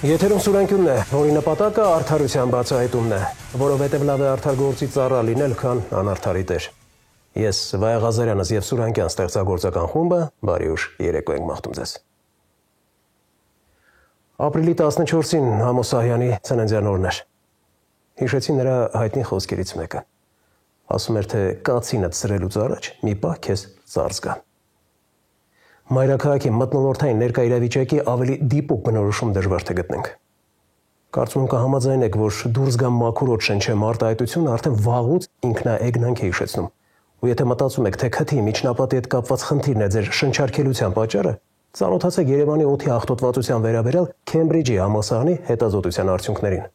Եթերում Սուրենքյունն է, որի նպատակը արդարության բացահայտումն է, որովհետև լավ է արդար գործի ծառա լինել, քան անարդարի տեր։ Ես Վայա Ղազարյանս և Սուրենքյան ստեղծագործական խումբը բարի ուշ երեկո ենք մաղթում ձեզ։ Ապրիլի 14-ին Համոս Սահյանի ծննդյան օրն էր։ Հիշեցի նրա հայտնի խոսքերից մեկը։ Ասում էր, թե կացինդ սրելուց առաջ մի պահ քեզ ծար զգա։ Մայրաքաղաքի մթնոլորտային ներկա իրավիճակի ավելի դիպուկ բնորոշում դժվար թե գտնենք։ Կարծում եմ կհամաձայնեք, որ դուրս գամ մաքուր օդ շնչեմ արտահայտությունը արդեն վաղուց ինքնաեգնանք է հիշեցնում։ Ու եթե մտածում եք, թե քթի միջնապատի հետ կապված խնդիրն է ձեր շնչարգելության պատճառը, ծանոթացեք Երևանի օդի աղտոտվածության վերաբերյալ Քեմբրիջի համալսարանի հետազոտության արդյունքներին։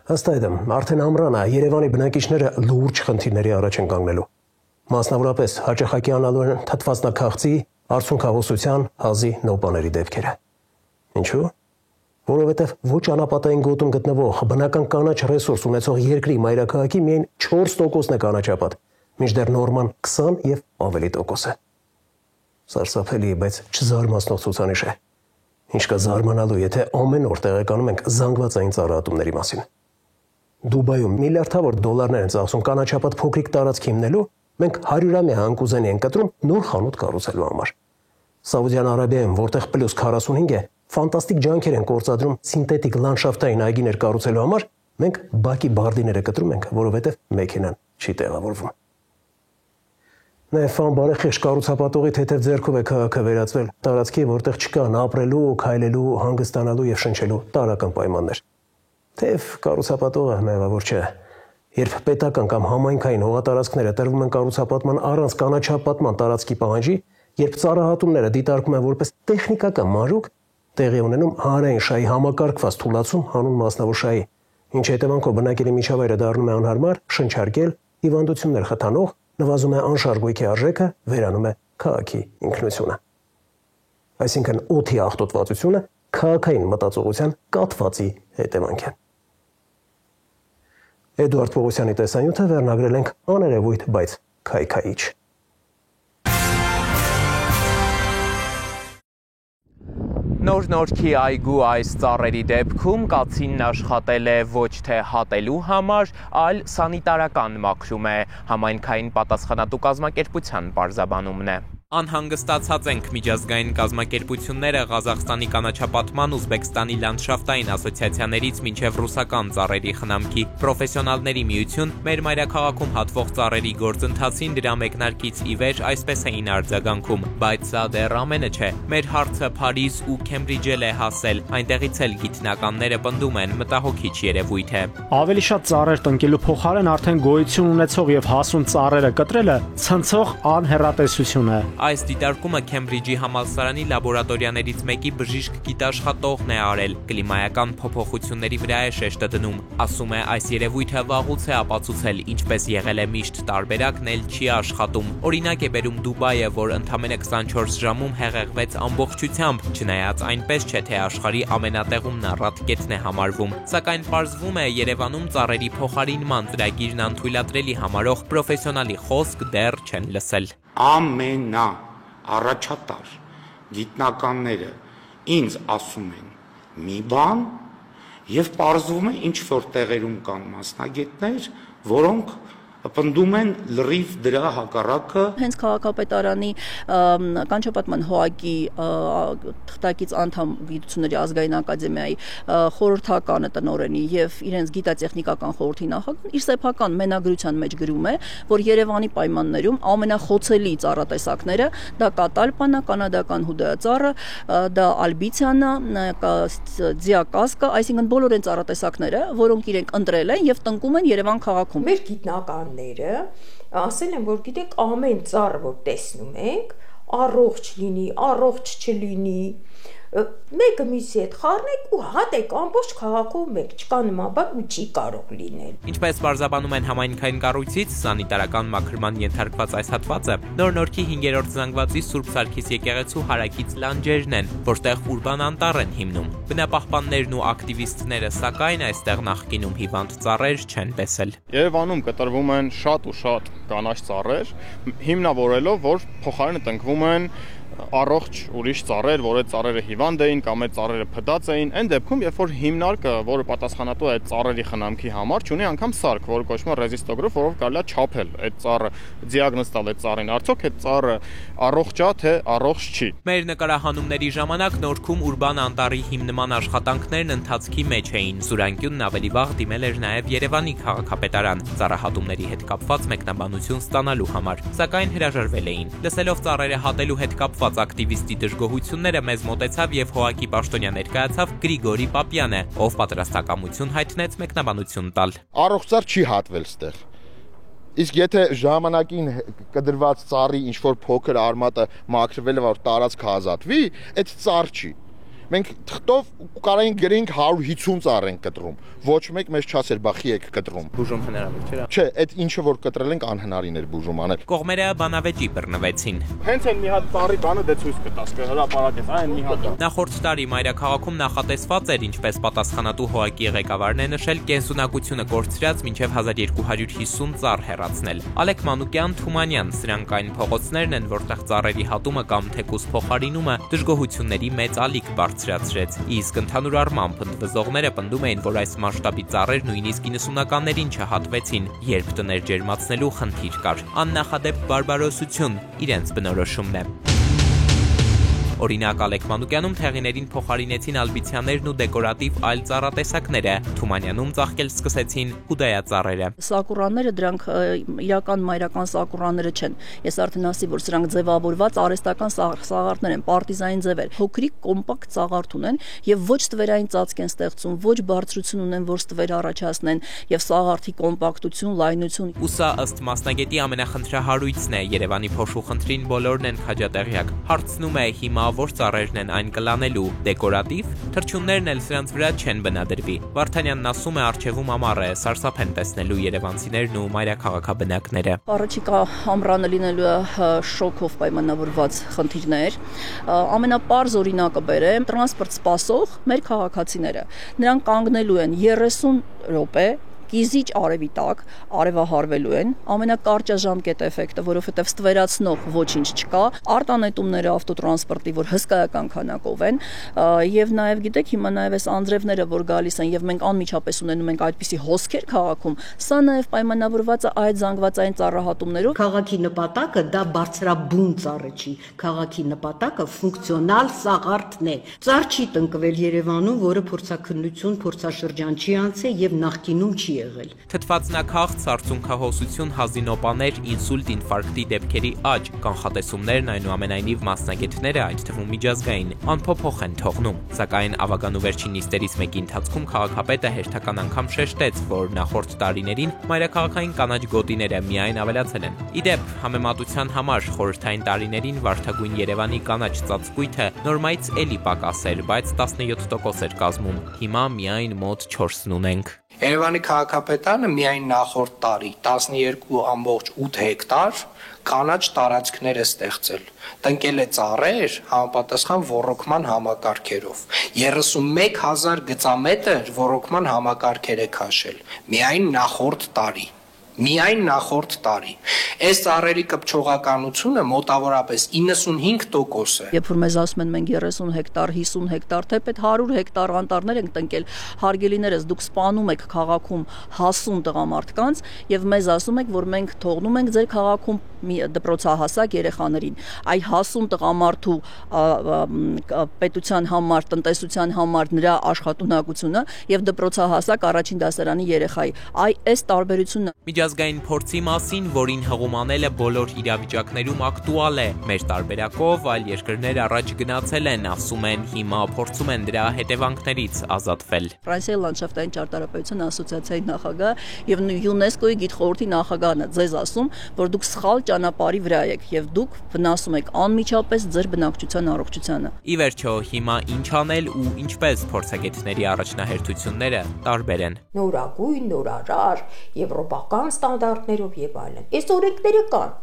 Ըստ այդմ, արդեն ամռան է Երևանի բնակիչները լուրջ խնդիրների առաջ են կանգնելու։ Մասնավորապես հաճախակի անալու են թթվածնաքաղցի, արցունքահոսության, հազի նոպաների դեպքերը։ Ինչու՞։ Որովհետև ոչ անապատային գոտում գտնվող բնական կանաչ ռեսուրս ունեցող երկրի մայրաքաղաքի միայն 4%-ն է կանաչապատ, մինչդեռ նորման 20 և ավելի տոկոս է։ Սարսափելի, բայց չզարմացնող ցուցանիշ է։ Ինչ կա զարմանալու, եթե ամեն օր տեղեկանում ենք զանգվածային ծառայատումների մասին։ Դուբայում միլիարդավոր դոլարներ են ծախսում կանաչապատ փոքրիկ տարածք հիմնելու, մենք 100-ամյա հանգուզենի ենք կտրում նոր խանութ կառուցելու համար։ Սաուդյան Արաբիայում, որտեղ պլյուս 45 է, ֆանտաստիկ ջանքեր են գործադրում սինթետիկ լանդշաֆտային այգիներ կառուցելու համար, մենք բակի բարդիները կտրում ենք, որովհետև մեքենան չի տեղավորվում։ Նաև բարեխիղճ կառուցապատողի թեթև ձեռքով է քաղաքը վերածվել տարածքի, որտեղ չկան ապրելու, քայլելու, հանգստանալու և շնչելու տարրական պայմաններ։ Թեև կառուցապատողը մեղավոր չէ։ Երբ պետական կամ համայնքային հողատարածքները տրվում են կառուցապատման առանց կանաչապատման տարածքի պահանջի, երբ ծառայատումները դիտարկվում են որպես տեխնիկական մանրուք, տեղի ունենում հանրային շահի համակարգված թուլացում հանուն մասնավոր շահի, ինչի հետևանքով բնակելի միջավայրը դառնում է անհարմար, շնչարգել, հիվանդություններ խթանող, նվազում է անշարժ գույքի արժեքը, վերանում է քաղաքի ինքնությունը։ Այսինքն օդի աղտոտվածությունը քաղաքային մտածողության կաթվածի հետևանք է։ Էդուարդ Պողոսյանի տեսանյութը վերնագրել ենք աներևույթ, բայց քայքայիչ։ Նոր-Նորքի այգու այս ծառերի դեպքում կացինն աշխատել է ոչ թե հատելու համար, այլ սանիտարական մաքրում է, համայնքային պատասխանատու կազմակերպության պարզաբանումն է։ Անհանգստացած ենք միջազգային կազմակերպությունները Ղազախստանի կանաչապատման, Ուզբեկստանի լանդշաֆտային ասոցիացիաներից մինչև ռուսական ծառերի խնամքի պրոֆեսիոնալների միություն մեր մայրաքաղաքում հատվող ծառերի գործընթացին դրա մեկնարկից ի վեր այսպես էին արձագանքում, բայց սա դեռ ամենը չէ։ Մեր հարցը Փարիզ ու Քեմբրիջել է հասել, այնտեղից էլ գիտնականները պնդում են մտահոգիչ երևույթ է։ Ավելի շատ ծառեր տնկելու փոխարեն արդեն գոյություն ունեցող եւ հասուն ծառերը կտրելը ցնցող անհեռատեսություն է։ Այս դիտարկումը Քեմբրիջի համալսարանի լաբորատորիաներից մեկի բժիշկ գիտաշխատողն է արել, կլիմայական փոփոխությունների վրա է շեշտը դնում։ Ասում է, այս երևույթը վաղուց է ապացուցել, ինչպես եղել է միշտ տարբերակն էլ չի աշխատում։ Օրինակ է բերում Դուբայը, որ ընդամենը 24 ժամում հեղեղվեց ամբողջությամբ, չնայած այնպես չէ, թե աշխարհի ամենատեղումն առատկետն է համարվում։ Սակայն պարզվում է, Երևանում ծառերի փոխարինման ծրագիրն անթույլատրելի համարող պրոֆեսիոնալի խոսք դեռ չեն լսել։ Առաջատար գիտնականները ինձ ասում են մի բան եւ պարզվում է ինչ որ տեղերում կան մասնագետներ, որոնք պնդում են լրիվ դրա հակառակը։ Հենց քաղաքապետարանի կանաչապատման հողակի թղթակից անդամ գիտությունների ազգային ակադեմիայի խորհրդականը տնօրենի եւ իրենց գիտատեխնիկական խորհրդի նախագահն իր սեփական մենագրության մեջ գրում է, որ Երևանի պայմաններում ամենախոցելի ծառատեսակները դա կատալպան է, կանադական հուդայածառը, դա ալբիցիան է, ձիակասկը, այսինքն բոլոր այն ծառատեսակները, որոնք իրենք ընտրել են եւ տնկում են Երևան քաղաքում։ Մեր գիտնական ասել են, որ գիտեք, ամեն ծառ, որ տեսնում ենք, առողջ լինի, առողջ չլինի, մեկը մյուսի հետ խառնեք ու հատեք ամբողջ քաղաքում մեկ, չկա նման բան ու չի կարող լինել։ Ինչպես պարզաբանում են համայնքային կառույցից, սանիտարական մաքրման ենթարկված այս հատվածը Նոր-Նորքի 5-րդ զանգվածի Սուրբ Սարգիս եկեղեցու հարակից լանջերն են, որտեղ ուրբան անտառ են հիմնում։ Բնապահպաններն ու ակտիվիստները սակայն այստեղ նախկինում հիվանդ ծառեր չեն տեսել։ Երևանում կտրվում են շատ ու շատ կանաչ ծառեր, հիմնավորելով, որ փոխարենը տնկվում են առողջ ուրիշ ծառեր, որ այդ ծառերը հիվանդ էին կամ այդ ծառերը փդած էին, այն դեպքում, երբ որ հիմնարկը, որը պատասխանատու է այդ ծառերի խնամքի համար, ունի անգամ սարք, որը կոչվում է ռեզիստոգրաֆ, որով կարելի է չափել այդ ծառը, դիագնոզ տալ այդ ծառին, արդյոք այդ ծառը առողջ է, թե առողջ չի։ Մեր նկարահանումների ժամանակ Նորքում ուրբան անտառի հիմնման աշխատանքներն ընթացքի մեջ էին։ Զուրանկյունն ավելի վաղ դիմել էր նաև Երևանի քաղաքապետարան ծառահատումների հետ կապված մեկնաբանություն ստանալու համար, սակայն հրաժարվել էին։ Լսելով ծառերը հատելու հետ կապված ակտիվիստի դժգոհությունները մեզ մոտեցավ եւ Հոակի Պաշտոնյան ներկայացավ Գրիգորի Պապյանը, ով պատրաստակամություն հայտնեց մեկնաբանություն տալ։ Առողջ ծառ չի հատվել ստեղ։ Իսկ եթե ժամանակին կդրված ծառի ինչ-որ փոքր արմատը մաքրվել է, որ տարածք ազատվի, այդ ծառ չի։ Մենք թղթով կարային գրենք 150 ծառ ենք կտրում։ Ոչ մեկ մեզ չասեր, բախի եք կտրում։ Բուժում հնարավոր չէ։ Չէ, այդ ինչը որ կտրել ենք անհնարին էր բուժում անել։ Կողմերը բանավեճի բռնվեցին։ Հենց այն մի հատ ծառի բանը դե ցույց կտաս, կհրապարակես, այն մի հատ։ Նախորդ տարի մայրաքաղաքում նախատեսված էր, ինչպես պատասխանատու Հոակի ղեկավարն է նշել, կենսունակությունը կորցրած մինչև 1250 ծառ հեռացնել։ Ալեք Մանուկյան, Թումանյան, սրանք այն փողոցներն են, որտեղ ծառերի հատումը կամ թեկուզ փոխարինումը դժգոհությունների մեծ ալիք բարձրացրեց։ Իսկ ընդհանուր առմամբ ընդվզողները պնդում էին, որ այս մասշտաբի ծառեր նույնիսկ 90-ականներին չհատվեցին, երբ տներ ջերմացնելու խնդիր կար։ Աննախադեպ բարբարոսություն իրենց բնորոշումն է։ Օրինակ Ալեք Մանուկյանում թեղիներին փոխարինեցին ալբիցիաներն ու դեկորատիվ այլ ծառատեսակները, Թումանյանում ծաղկել սկսեցին հուդայածառերը։ Սակուրանները դրանք իրական մայրական սակուրանները չեն։ Ես արդեն ասի, որ սրանք ձևավորված արհեստական սաղարթներ են, պարտիզային ձևեր, փոքրիկ կոմպակտ սաղարթ ունեն եւ ոչ ստվերային ծածկ են ստեղծում, ոչ բարձրություն ունեն, որ ստվեր առաջացնեն եւ սաղարթի կոմպակտություն, լայնություն։ Ուսա ըստ մասնագետի ամենախնդրահարույցն է Երևանի փոշու խնդրին բոլորն են քաջատեղյակ։ Հարցնում է հիմա որ ծառերն են այն կլանելու, դեկորատիվ, թռչուններն էլ սրանց վրա չեն բնադրվի։ Վարդանյանն ասում է առջևում ամառ է, սարսափ են տեսնելու երևանցիներն ու մայրաքաղաքաբնակները։ Առաջիկա ամռանը լինելու շոկով պայմանավորված խնդիրներ։ Ամենապարզ օրինակը բերեմ, տրանսպորտ սպասող մեր քաղաքացիները։ Նրանք կանգնելու են 30 րոպե կիզիչ արևի տակ, արևահարվելու են, ամենակարճաժամկետ էֆեկտը, որովհետև ստվերացնող ոչինչ չկա, արտանետումները ավտոտրանսպորտի, որ հսկայական քանակով են, եւ նաեւ գիտեք, հիմա նաեւ այս անձրևները, որ գալիս են եւ մենք անմիջապես ունենում ենք այդպիսի հոսքեր քաղաքում, սա նաեւ պայմանավորված է այդ զանգվածային ծառահատումներով։ Քաղաքի նպատակը դա բարձրաբուն ծառը չի, քաղաքի նպատակը ֆունկցիոնալ սաղարթն է։ Ծառ չի տնկվել Երևանում, որը փորձաքննություն, փորձաշրջան չի անցել եւ նախկինում չի եղել։ Թթվածնաքաղց, արցունքահոսություն, հազինոպաներ, ինսուլտ, ինֆարկտի դեպքերի աճ, կանխատեսումներն այնուամենայնիվ մասնագետները, այդ թվում միջազգային, անփոփոխ են թողնում։ Սակայն ավագանու վերջին նիստերից մեկի ընթացքում քաղաքապետը հերթական անգամ շեշտեց, որ նախորդ տարիներին մայրաքաղաքային կանաչ գոտիները միայն ավելացել են։ Իդեպ, համեմատության համար խորհրդային տարիներին Վարդագույն Երևանի կանաչ ծածկույթը նորմայից էլի պակաս էր, բայց 17% էր կազմում։ Հիմա միայն մոտ 4-ն ունենք։ Երևանի քաղաքապետարանը միայն նախորդ տարի 12.8 հեկտար կանաչ տարածքներ է ստեղծել։ Տնկել է ծառեր համապատասխան ոռոգման համակարգերով։ 31,000 գծամետր ոռոգման համակարգեր է քաշել։ Միայն նախորդ տարի։ Այս ծառերի կպչողականությունը մոտավորապես 95% է։ Երբ որ մեզ ասում են մենք 30 հեկտար, 50 հեկտար, թեպետ 100 հեկտար անտառներ ենք տնկել, հարգելիներս դուք սպանում եք քաղաքում հասուն տղամարդկանց եւ մեզ ասում եք, որ մենք թողնում ենք ձեր քաղաքում դպրոցահասակ երեխաներին։ Այ հասուն տղամարդու պետության համար, տնտեսության համար նրա աշխատունակությունը եւ դպրոցահասակ առաջին դասարանի երեխայի։ Այ այս տարբերությունն Միջազգային փորձի մասին, որին հղում անելը բոլոր իրավիճակներում ակտուալ է։ Մեր տարբերակով այլ երկրներ առաջ գնացել են, ասում են, հիմա փորձում են դրա հետևանքներից ազատվել։ Ֆրանսիայի լանդշաֆտային ճարտարապետության ասոցիացիայի նախագահ եւ ՅՈՒՆԵՍԿՕ-ի գիտխորհրդի նախագահն է ձեզ ասում, որ դուք սխալ ճանապարհի վրա եք եւ դուք վնասում եք անմիջապես ձեր բնակչության առողջությանը։ Ի վերջո, հիմա ինչ անել ու ինչպես փորձագետների առաջնահերթությունները տարբեր են։ Նորագույն, նորարար, եվրոպական ստանդարտներով եւ այլն։ Այս օրենքները կան,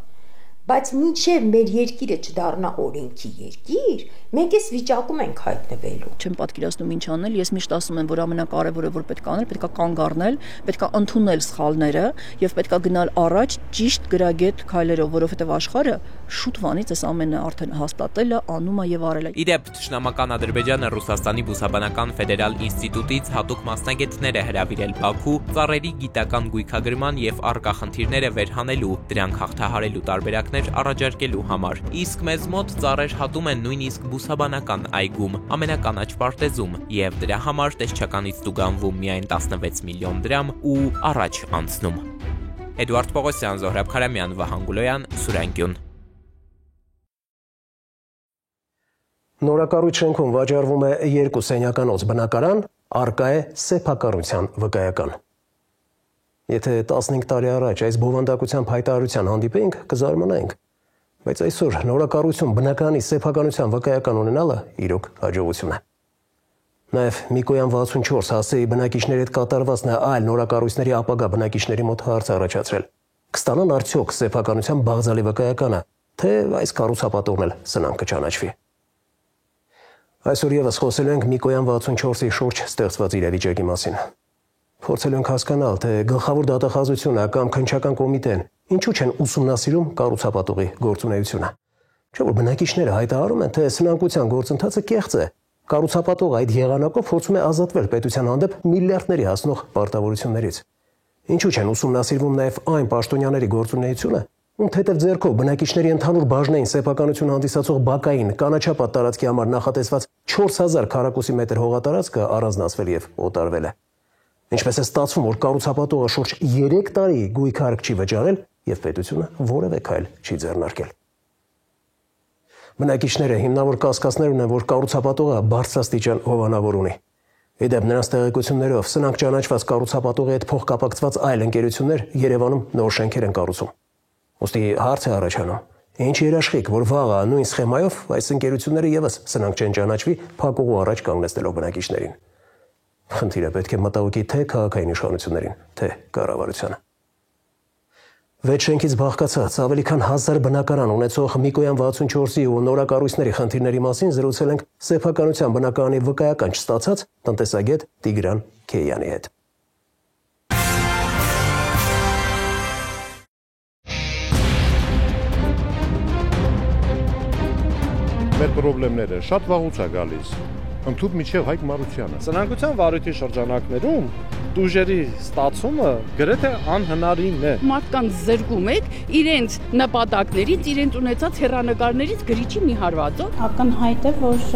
բայց մինչև մեր երկիրը չդառնա օրենքի երկիր, մենք այս վիճակում ենք հայտնվելու։ Չեմ պատկերացնում ինչ անել, ես միշտ ասում եմ, որ ամենակարևորը որ պետք է անել, պետք է կանգ առնել, պետք է ընդունել սխալները եւ պետք է գնալ առաջ ճիշտ գրագետ քայլերով, որովհետեւ աշխարհը շուտվանից այս ամենը արդեն հաստատել է, անում է եւ արել է։ Իդեպ Թշնամական Ադրբեջանը Ռուսաստանի Բուսաբանական ֆեդերալ ինստիտուտից հատուկ մասնագետներ է հրավիրել Բաքու ծառերի գիտական գույքագրման եւ առկա խնդիրները վերհանելու, դրանք հաղթահարելու տարբերակներ առաջարկելու համար։ Իսկ մեզ մոտ ծառեր հատում են նույնիսկ բուսաբանական այգում, ամենականաչ պարտեզում, եւ դրա համար տեսչականից տուգանվում միայն 16 միլիոն դրամ ու առաջ անցնում։ Էդուարդ Պողոսյան, Զոհրաբ Քարամյան, Վահան Գուլոյան, Սուրանգյուն։ Նորակառույց շենքում վաճառվում է 2 սենյականոց բնակարան, առկա է սեփակառության վկայական։ Եթե 15 տարի առաջ այս բովանդակությամբ հայտարարության հանդիպեինք, կզարմանայինք, բայց այսօր նորակառույցում բնակարանի սեփականության վկայական ունենալը իրոք հաջողություն է։ Նաև Միկոյան 64 հասցեի բնակիչների հետ կատարված այլ նորակառույցների ապագա բնակիչների մոտ հարց առաջացրել։ Կստանան արդյոք սեփականության բաղձալի վկայականը, թե այս կառուցապատողն էլ սնանկ կճանաչվի։ Այսօր եւս խոսելու ենք Միկոյան 64-ի շուրջ ստեղծված իրավիճակի մասին։ Փորձելու ենք հասկանալ, թե գլխավոր դատախազությունը կամ քննչական կոմիտեն ինչու չեն ուսումնասիրում կառուցապատողի գործունեությունը։ Չէ՞ որ բնակիչները հայտարարում են, թե սնանկության գործընթացը կեղծ է։ Կառուցապատողը այդ եղանակով փորձում է ազատվել պետության հանդեպ միլիարդների հասնող պարտավորություններից։ Ինչու չեն ուսումնասիրվում նաև այն պաշտոնյաների գործունեությունը, ում թեթև ձեռքով բնակիչների ընդհանուր բաժնային սեփականություն հանդիսացող բակային կանաչապատ տարածքի համար նախատեսված 4000 քառակուսի մետր հողատարածքը առանձնացվել եւ օտարվել է։ Ինչպես է ստացվում, որ կառուցապատողը շուրջ 3 տարի գույքարկ չի վճարել եւ պետությունը որևէ քայլ չի ձեռնարկել։ Բնակիչները հիմնավոր կասկածներ ունեն, որ կառուցապատողը բարձրաստիճան հովանավոր ունի։ Իդեպ նրանց տեղեկություններով սնանկ ճանաչված կառուցապատողի հետ փոխկապակցված այլ ընկերություններ Երևանում նոր շենքեր են կառուցում։ Ոստի հարց է առաջանում. ինչ երաշխիք, որ վաղը նույն սխեմայով այս ընկերությունները եւս սնանկ չեն ճանաչվի փակուղու առաջ կանգնեցնելով բնակիչներին։ Խնդիրը պետք է մտահոգի թե քաղաքային իշխանություններին, թե կառավարությանը։ 6 շենքից բաղկացած ավելի քան 1000 բնակարան ունեցող Միկոյան 64-ի ու նորակառույցների խնդիրների մասին զրուցել ենք սեփականության բնակարանի վկայական չստացած տնտեսագետ Տիգրան Քեյանի հետ։ Մեր խնդիրները շատ վաղուց է գալիս։ Ընդհուպ միջև Հայկ Մարությանը։ Սնանկության վարույթի շրջանակներում տուժերի ստացումը գրեթե անհնարին է։ Մարդկանց զրկում եք իրենց նպատակներից, իրենց ունեցած հեռանկարներից գրիչի մի հարվածով։ Ակնհայտ է, որ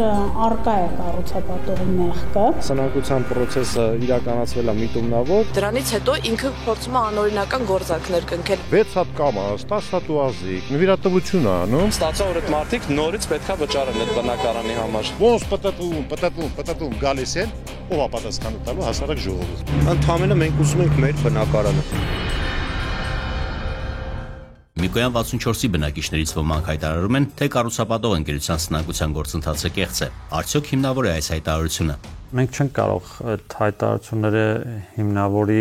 առկա է կառուցապատողի մեղքը։ Սնանկության process-ը իրականացվել է միտումնավոր։ Դրանից հետո ինքը փորձում է անօրինական գործակներ կնքել։ 6 հատ կամաց, 10 հատ ուազիկ, նվիրատվություն է անում։ Ստացա որ այդ մարդիկ նորից պետքա վճարեն այդ բնակարանի համար։ Ոնց պատտում գալիս են, ով է պատասխանը տալու հասարակ ժողովուրդ։ Ընդհանրապես մենք ուզում ենք մեր բնակարանը։ Միկոյան 64-ի բնակիչներից ոմանք հայտարարում են, թե կառուցապատող ընկերության սնանկության գործընթացը կեղծ է։ Արդյոք հիմնավոր է այս հայտարարությունը։ Մենք չենք կարող այդ հայտարարությունները հիմնավորի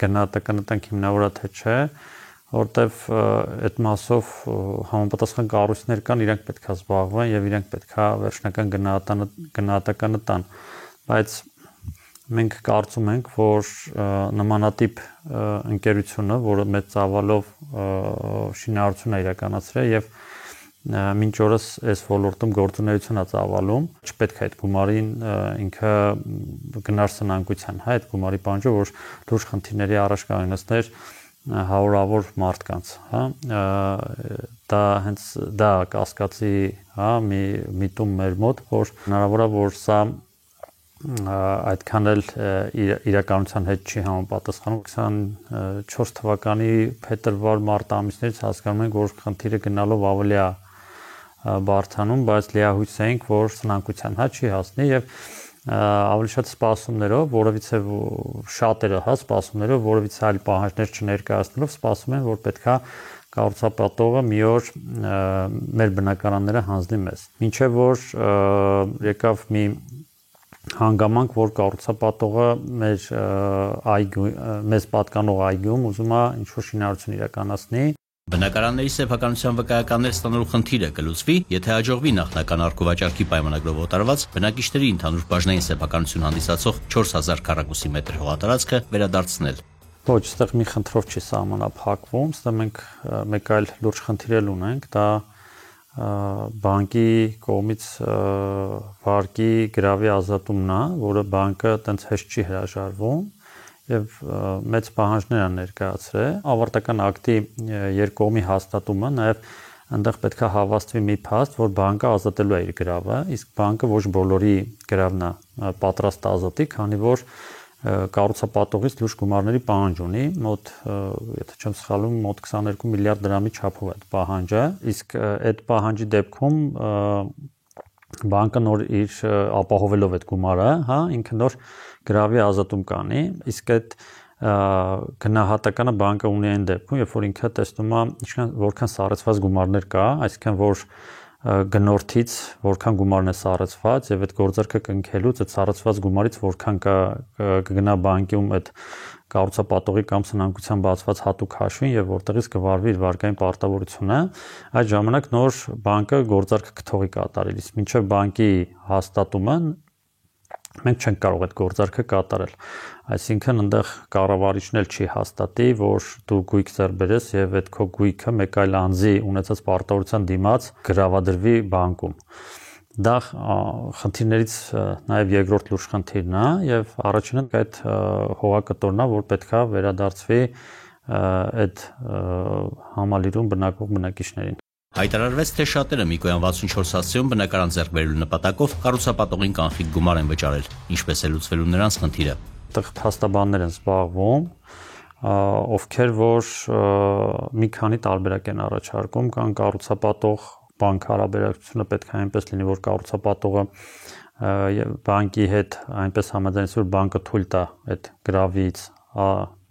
գնահատենք հիմնավորը թե չէ, որտեվ այդ մասով համապատասխան կառույցներ կան, իրենք պետք է զբաղվեն եւ իրենք պետք է վերջնական գնահատականը տան, բայց մենք կարծում ենք, որ նմանատիպ ընկերությունը, որը մեծ ծավալով շինարարություն է իրականացրել եւ մինչ օրս այս ոլորտում գործունեություն է ծավալում, չպետք է այդ գումարին ինքը գնար սնանկության, հա, այդ գումարի պահանջը, որ լուրջ խնդիրների առաջ կանգնեցներ հարյուրավոր մարդկանց, հա, դա հենց դա կասկածի, հա, մի միտում մեր մոտ, որ հնարավոր է, որ սա այդքան էլ իրականության հետ չի համապատասխանում։ 24 թվականի փետրվար-մարտ ամիսներից հասկանում ենք, որ խնդիրը գնալով ավելի է բարդանում, բայց լիահույս ենք, որ սնանկության հա չի հասնի եւ ավելի շատ սպասումներով, որովհետեւ շատերը հա սպասումներով, որովհետեւ այլ պահանջներ չներկայացնելով սպասում են, որ պետքա կառուցապատողը մի օր մեր բնակարանները հանձնի մեզ։ Մինչեւ որ եկավ մի հանգամանք, որ կառուցապատողը մեզ պատկանող այգում ուզում է ինչ-որ շինարարություն իրականացնի, Բնակարանների սեփականության վկայականներ ստանալու խնդիրը կլուծվի, եթե հաջողվի նախնական արգովաճառքի պայմանագրով օտարված բնակիչների ընդհանուր բաժնային սեփականություն հանդիսացող 4000 քառակուսի մետր հողատարածքը վերադարձնել։ Ոչ, այստեղ մի խնդրով չի սահմանափակվում, այստեղ մենք մեկ այլ լուրջ խնդիր ունենք, դա բանկի կողմից վարկի գրավի ազատումն է, որը բանկը այտենց հեշտ չի հրաժարվում եւ մեծ պահանջներ են ներկայացրել։ Ավարտական ակտի երկկողմի հաստատումը նաեւ այնտեղ պետք է հավաստվի մի փաստ, որ բանկը ազատելու է իր գրավը, իսկ բանկը ոչ բոլորի գրավն է պատրաստ ազատի, քանի որ կառուցապատողից լուրջ գումարների պահանջ ունի, մոտ, եթե չեմ սխալվում, մոտ 22 միլիարդ դրամի չափով է պահանջը, իսկ այդ պահանջի դեպքում բանկը նոր իր ապահովելով այդ գումարը, հա, ինքը նոր գրավի ազատում կանի, իսկ այդ գնահատականը բանկը ունի այն դեպքում, երբ որ ինքը տեսնում է որքան սառեցված գումարներ կա, այսինքն որ գնորդից որքան գումարն է սառեցված եւ այդ գործարքը կնքելուց այդ սառեցված գումարից որքան կգնա բանկում այդ կառուցապատողի կամ սնանկության բացված հատուկ հաշվին եւ որտեղից կվարվի իր վարկային պարտավորությունը, այդ ժամանակ նոր բանկը գործարքը կթողի կատարել, իսկ մինչեւ բանկի հաստատումը մենք չենք կարող այդ գործարքը կատարել։ Այսինքն այնտեղ կառավարիչն էլ չի հաստատի, որ դու գույք ձեռք բերես եւ այդ քո գույքը մեկ այլ անձի ունեցած պարտավորության դիմաց գրավադրվի բանկում։ Դա խնդիրներից նաեւ երկրորդ լուրջ խնդիրն է եւ առաջինը այդ հողակտորն է, որ պետքա վերադարձվի այդ համալիրում բնակվող բնակիչներին։ Հայտարարվեց, թե շատերը Միկոյան 64 հասցեում բնակարան ձեռք բերելու նպատակով կառուցապատողին կանխիկ գումար են վճարել, ինչպես է լուծվելու նրանց խնդիրը։ Այդտեղ փաստաբաններ են զբաղվում, ովքեր որ մի քանի տարբերակ են առաջարկում, կան կառուցապատող բանկ հարաբերակցությունը պետք է այնպես լինի, որ կառուցապատողը բանկի հետ այնպես համաձայնվի, որ բանկը թույլ տա այդ գրավից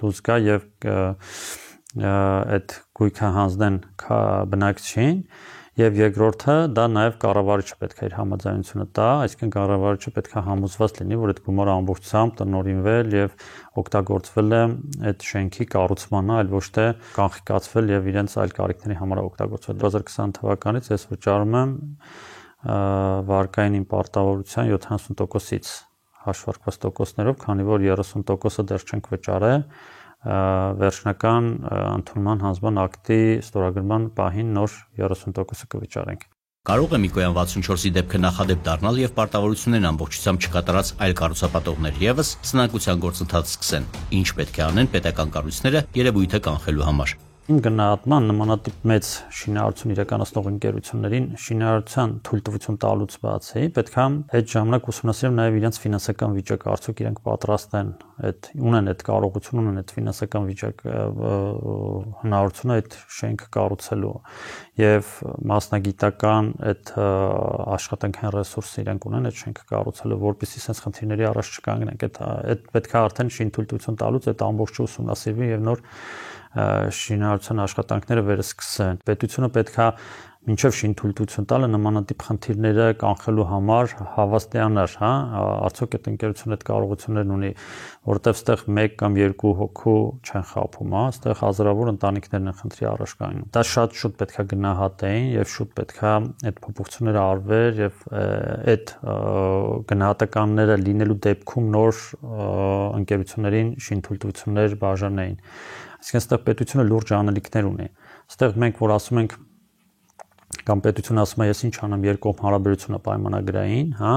դուրս գա եւ այդ գույքը հանձնեն բնակչին եւ երկրորդը դա նաեւ կառավարիչը պետք է իր համաձայնությունը տա, այսինքն կառավարիչը պետք է համոզված լինի, որ այդ գումարը ամբողջությամբ տնօրինվել եւ օգտագործվել է այդ շենքի կառուցմանը, այլ ոչ թե կանխիկացվել եւ իրենց այլ կարիքների համար օգտագործվել։ 2020 թվականից ես վճարում եմ վարկային իմ պարտավորության 70%-ից հաշվարկված տոկոսներով, քանի որ 30%-ը դեռ չենք վճարել վերջնական ընդունման հանձնման ակտի ստորագրման պահին նոր 30%-ը կվճարենք։ Կարող է Միկոյան 64-ի դեպքը նախադեպ դառնալ եւ պարտավորություններն ամբողջությամբ չկատարած այլ կառուցապատողներ եւս սնանկության գործընթաց սկսեն։ Ինչ պետք է անեն պետական կառույցները երևույթը կանխելու համար։ Իմ գնահատման նմանատիպ մեծ շինարարություն իրականացնող ընկերություններին շինարարության թույլտվություն տալուց բացի պետք է այդ ժամանակ ուսումնասիրել նաև իրենց ֆինանսական վիճակը, արդյոք իրենք պատրաստ են ունեն այդ կարողություն, ունեն այդ ֆինանսական վիճակ հնարավորությունը այդ շենքը կառուցելու եւ մասնագիտական այդ աշխատանքային ռեսուրսը իրենք ունեն այդ շենքը կառուցելու, որպեսզի sense խնդիրների առաջ չկանգնենք, այդ պետք է արդեն շինթույլտվություն տալուց այդ ամբողջը ուսումնասիրվի եւ նոր շինարարության աշխատանքները վերսկսեն։ Պետությունը պետք է մինչև շինթույլտվություն տալը նմանատիպ խնդիրները կանխելու համար հավաստիանար, հա, արդյոք այդ ընկերությունը այդ կարողություններն ունի, որովհետև ստեղ 1 կամ 2 հոգու չեն խաբում, հա, ստեղ հազարավոր ընտանիքներն են խնդրի առաջ կանգնում։ Դա շատ շուտ պետք է գնահատեին եւ շուտ պետք է այդ փոփոխությունները արվեր եւ այդ գնահատականները լինելու դեպքում նոր ընկերություններին շինթույլտվություններ բաժանեին։ Այսինքն այստեղ պետությունը լուրջ անելիքներ ունի։ Այստեղ մենք որ ասում ենք կամ պետությունը ասում է ես ինչ անեմ երկկողմ հարաբերությունը պայմանագրային, հա,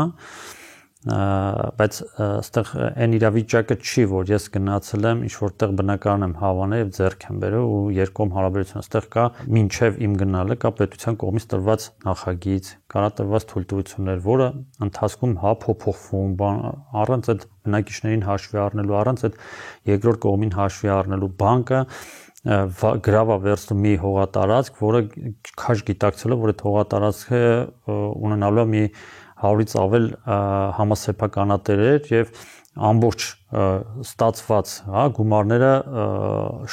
բայց այստեղ այն իրավիճակը չի, որ ես գնացել եմ ինչ որտեղ բնակարան եմ հավանել եւ ձեռք եմ բերել ու երկկողմ հարաբերություն, այստեղ կա մինչեւ իմ գնալը կա պետության կողմից տրված նախագիծ, կարա տրված թույլտվություններ, որը ընթացքում հա փոփոխվում, առանց այդ բնակիչներին հաշվի առնելու, առանց այդ երկրորդ կողմին հաշվի առնելու բանկը գրավա վերցնում մի հողատարածք, որը քաշ գիտակցելով, որ այդ հողատարածքը ունենալու է մի 100-ից ավել համասեփականատերեր եւ ամբողջ ստացված, հա, գումարները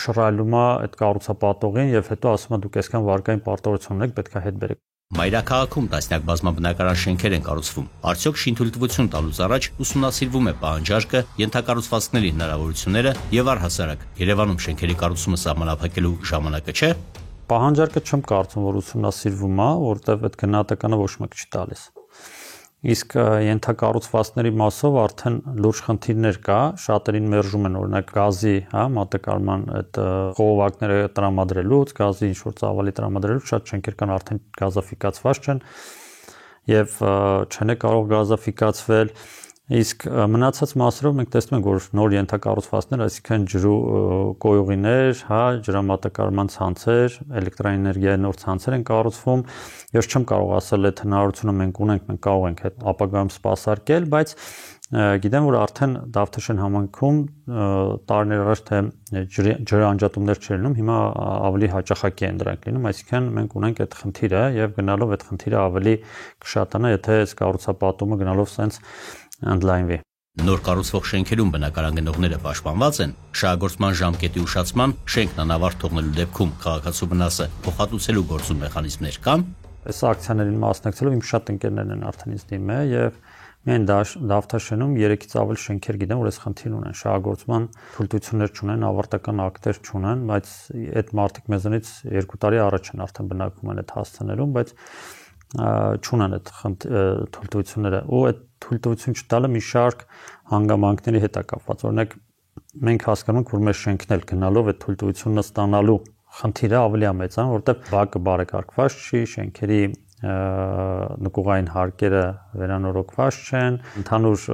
շռայլում է այդ կառուցապատողին եւ հետո ասում է դուք այսքան վարկային պարտավորություն ունեք, պետք է հետ բերեք։ Մայրաքաղաքում տասնյակ բազմաբնակարան շենքեր են կառուցվում։ Արդյոք շինթույլտվություն տալուց առաջ ուսումնասիրվում է պահանջարկը, ենթակառուցվածքների հնարավորությունները եւ առհասարակ Երևանում շենքերի կառուցումը սահմանափակելու ժամանակը չէ։ Պահանջարկը չեմ կարծում, որ ուսումնասիրվում է, որովհետև այդ գնահատականը ոչ մեկ չի տալիս։ Իսկ ենթակառուցվածքների մասով արդեն լուրջ խնդիրներ կա, շատերին մերժում են օրինակ գազի, մատակարարման այդ խողովակները տրամադրելուց, գազի ինչ-որ ծավալի տրամադրելուց, շատ շենքեր կան արդեն գազաֆիկացված չեն եւ չեն կարող գազաֆիկացվել։ Իսկ մնացած մասերով մենք տեսնում ենք, որ նոր ենթակառուցվածքներ, այսինքն ջրու կոյուղիներ, ջրամատակարարման ցանցեր, էլեկտրաէներգիայի նոր ցանցեր են կառուցվում։ Ես չեմ կարող ասել, այդ հնարավորությունը մենք ունենք, մենք կարող ենք այդ ապագայում սպասարկել, բայց գիտեմ, որ արդեն Դավթաշեն համայնքում տարիներ առաջ թե ջրանջատումներ չէր լինում, հիմա ավելի հաճախակի են դրանք լինում, այսինքն մենք ունենք այդ խնդիրը եւ գնալով այդ խնդիրը ավելի կշատանա, եթե այս կառուցապատումը գնալով սենց ընդլայնվի։ Նոր կառուցվող շենքերում բնակարան գնողները պաշտպանված են շահագործման ժամկետի ուշացման, շենքն անավարտ թողնելու դեպքում քաղաքացու վնասը փոխհատուցելու գործում մեխանիզմներ կան։ Այս ակցիաներին մասնակցելով իմ շատ ընկերներն են արդեն ինձ դիմել եւ միայն Դավթաշենում 3-ից ավել շենքեր գիտեմ, որ այս խնդիրն ունեն, շահագործման թույլտվություններ չունեն, ավարտական ակտեր չունեն, բայց այդ մարդիկ մեզանից 2 տարի առաջ են արդեն բնակվում են այդ հասցեներում, բայց չունեն այդ թույլտվությունները ու այդ թույլտվություն չտալը մի շարք հանգամանքների հետ է կապված։ Օրինակ մենք հասկանում ենք, որ մեր շենքն էլ գնալով այդ թույլտվությունը ստանալու խնդիրը ավելի մեծ է, որովհետև բակը բարեկարգված չի, շենքերի նկուղային հարկերը վերանորոգված չեն, ընդհանուր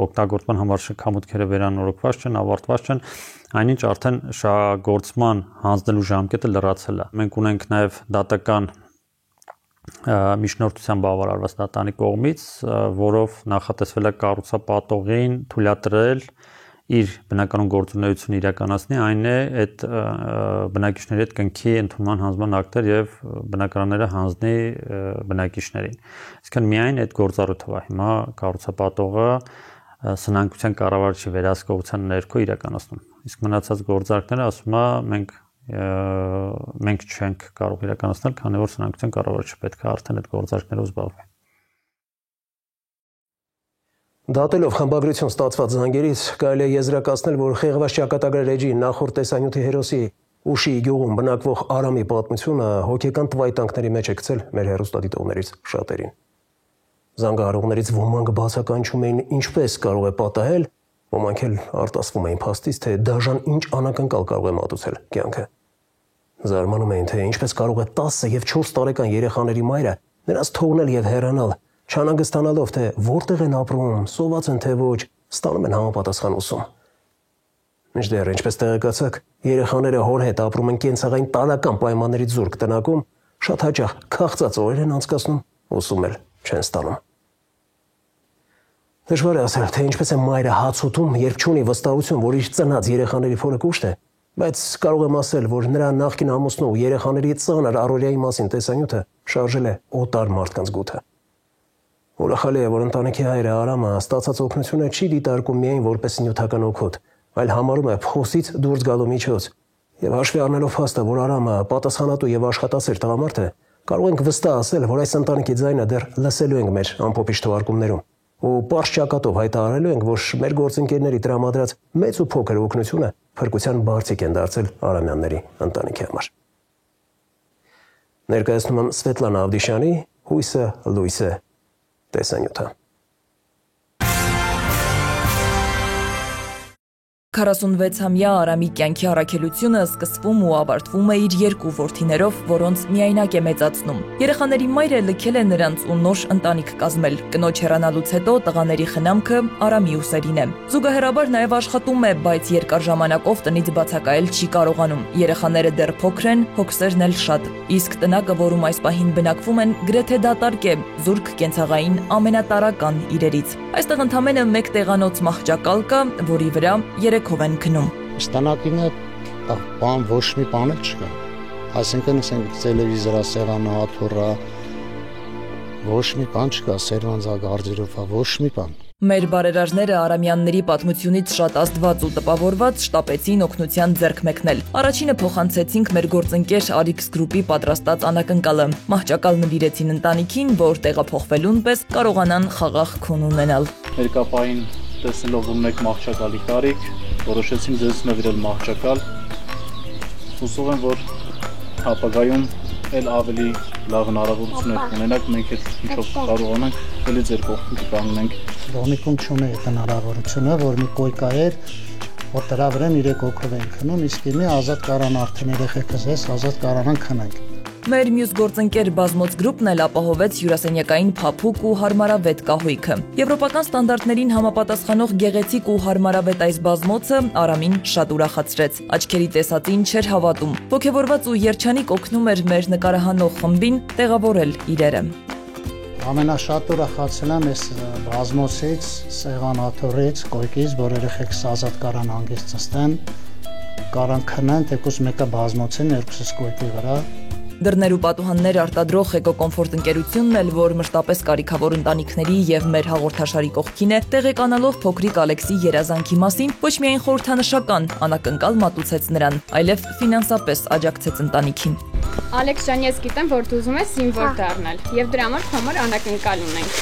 օգտագործման համար շքամուտքերը վերանորոգված չեն, ավարտված չեն, այնինչ արդեն շահագործման հանձնելու ժամկետը լրացել է։ Մենք ունենք նաև դատական միջնորդության բավարարված դատանի կողմից, որով նախատեսվել է կառուցապատողին թույլատրել իր բնականոն գործունեությունը իրականացնի, այն է այդ բնակիչների հետ կնքի ընդունման հանձնման ակտեր եւ բնակարանները հանձնի բնակիչներին։ Այսինքն միայն այդ գործառույթով է հիմա կառուցապատողը սնանկության կառավարչի վերահսկողության ներքո իրականացնում։ Իսկ մնացած գործարքները ասում է մենք չենք կարող իրականացնել, քանի որ սնանկության կառավարչը պետք է արդեն այդ գործարքներով զբաղվի։ Դատելով խմբագրություն ստացված զանգերից կարելի է եզրակացնել, որ խեղված ճակատագրեր էջի նախորդ տեսանյութի հերոսի Ուշիի գյուղում բնակվող Արամի պատմությունը հոգեկան տվայտանքների մեջ է գցել մեր հեռուստադիտողներից շատերին։ Զանգահարողներից ոմանք բացականչում էին ինչպես կարող է պատահել, ոմանք էլ արտասվում էին փաստից, թե դաժան ինչ անակնկալ կարող է մատուցել կյանքը։ Զարմանում էին, թե ինչպես կարող է 10 եւ 4 տարեկան երեխաների մայրը նրանց թողնել եւ հեռանալ, չանհանգստանալով, թե որտեղ են ապրում, սոված են թե ոչ, ստանում են համապատասխան ուսում։ Մինչդեռ, ինչպես տեղեկացաք, երեխաները հոր հետ ապրում են կենցաղային տարական պայմաններից զուրկ տնակում, շատ հաճախ քաղցած օրեր են անցկացնում, ուսում էլ չեն ստանում։ Դժվար է ասել, թե ինչպես է մայրը հաց ուտում, երբ չունի վստահություն, որ իր ծնած երեխաների փորը կուշտ է, բայց կարող եմ ասել, որ նրա նախկին ամուսնու երեխաների ծանր առօրյայի մասին տեսանյութը շարժել է օտար մարդկանց գութը։ Ուրախալի է, որ ընտանիքի հայրը Արամը ստացած օգնությունը չի դիտարկում միայն որպես նյութական օգուտ, այլ համարում է փոսից դուրս գալու միջոց։ Եվ հաշվի առնելով փաստը, որ Արամը պատասխանատու եւ աշխատասեր տղամարդ է, կարող ենք վստահ ասել, որ այս ընտանիքի ձայնը դեռ լսելու ենք մեր ամփոփիչ թողարկումներում։ Ու պարզ ճակատով հայտարարելու ենք, որ մեր գործընկերների տրամադրած մեծ ու փոքր օգնությունը փրկության բարձիկ են դարձել Արամյանների ընտանիքի համար։ Ներկայացնում եմ Սվետլանա Ավդիշյանի «Հույսը լույսը» տեսանյութը։ 46-ամյա Արամի կյանքի առաքելությունը սկսվում ու ավարտվում է իր 2 որդիներով, որոնց միայնակ է մեծացնում։ Երեխաների մայրը լքել է նրանց ու նոր ընտանիք կազմել։ Կնոջ հեռանալուց հետո տղաների խնամքը Արամի ուսերին է։ Զուգահեռաբար նաև աշխատում է, բայց երկար ժամանակով տնից բացակայել չի կարողանում։ Երեխաները դեռ փոքր են, հոգսերն էլ շատ։ Իսկ տնակը, որում այս պահին բնակվում են, գրեթե դատարկ է զուրկ կենցաղային ամենատարական իրերից։ Այստեղ ընդամենը 1 տեղանոց մահճակալ կա, որի վրա 3-ով են քնում։ Ստանակինը բան ոչ մի բան չկա։ Այսինքն տելևիզորա, սեղանը, աթոռա, ոչ մի բան չկա, սերվանձագարձերով, ոչ մի բան։ Մեր բարերարները Արամյանների պատմությունից շատ ազդված ու տպավորված շտապեցին օգնության ձեռք մեկնել։ Առաջինը փոխանցեցինք մեր գործընկեր Arix Group-ի պատրաստած անակնկալը։ Մահճակալ նվիրեցին ընտանիքին, որ տեղափոխվելուն պես կարողանան խաղաղ քուն ունենալ։ Ներկապային տեսնելով ունեք մահճակալի կարիք, որոշեցին ձեզ նվիրել մահճակալ։ Հուսով եմ, որ ապագայում էլ ավելի լավ հնարավորություններ ունենանք, մենք այդ ինչով կարողանանք ելի ձեր կողքին կանգնենք։ Դոնիկում չունի այդ հնարավորությունը, որ մի կոյկա էր, որ դրա վրա 3 հոգով են քնում, իսկ իմի ազատ կարան արդեն երեխեքս ես ազատ կարանան քնենք։ Մեր մյուս գործընկեր բազմոց գրուպն էլ ապահովեց հյուրասենյակային փափուկ ու հարմարավետ կահույքը։ Եվրոպական ստանդարտներին համապատասխանող գեղեցիկ ու հարմարավետ այս բազմոցը Արամին շատ ուրախացրեց։ Աչքերի տեսածին չէր հավատում։ Ոգևորված ու երջանիկ օգնում էր մեր նկարահանող խմբին տեղավորել իրերը։ Ամենաշատ ուրախացել եմ այս բազմոցից, սեղանաթոռից, կոյկից, որ երեխեքս ազատ կարան հանգիստ նստեն, կարան քնեն, թեկուզ մեկը բազմոցին, երկուսս կոյկի վրա։ Դռներ ու պատուհաններ արտադրող Էկոկոմֆորտ ընկերությունն էլ, որ մշտապես կարիքավոր ընտանիքների եւ մեր հաղորդաշարի կողքին է, տեղեկանալով փոքրիկ Ալեքսի երազանքի մասին, ոչ միայն խորհրդանշական անակնկալ մատուցեց նրան, այլև ֆինանսապես աջակցեց ընտանիքին։ Ալեքս ջան, ես գիտեմ, որ դու ուզում ես զինվոր դառնալ, եւ դրա համար անակնկալ ունենք։